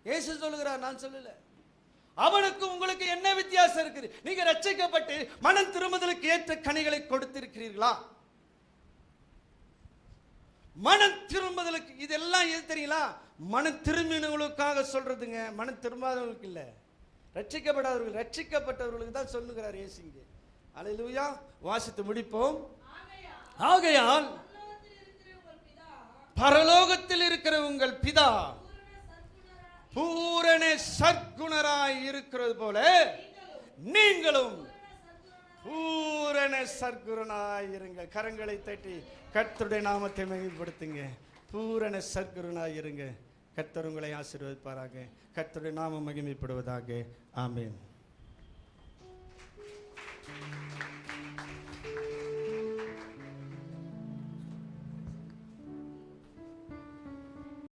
இயேசு சொல்லுகிறார், நான் சொல்லல. அவனுக்கு உங்களுக்கு என்ன வித்தியாசம் இருக்குது? நீங்க ரட்சிக்கப்பட்டு மனம் திரும்புதலுக்கு ஏற்ற கனிகளை கொடுத்திருக்கிறீர்களா? மனம் திரும்புதலுக்கு இதெல்லாம் எது தெரியுங்களா? மனம் திரும்பினவங்களுக்காக சொல்றதுங்க, மனம் திரும்பாதவர்களுக்கு இல்ல. ரட்சிக்கப்படாதவர்கள், ரட்சிக்கப்பட்டவர்களுக்கு தான் சொல்லுகிறார் இயேசுங்க. அல்லேலூயா. வாசித்து முடிப்போம். ஆகையால் பரலோகத்தில் இருக்கிற உங்கள் பிதா பூரண சற்குணராய் இருக்கிறது போல நீங்களும் பூரண சற்குணராய் இருங்க. கரங்களை தட்டி கர்த்தருடைய நாமத்தை மகிமைப்படுத்துங்க. பூரண சற்குணராய் இருங்க. கர்த்தர் உங்களை ஆசீர்வதிப்பாராக. கர்த்தருடைய நாமம் மகிமைப்படுவதாக. ஆமென்.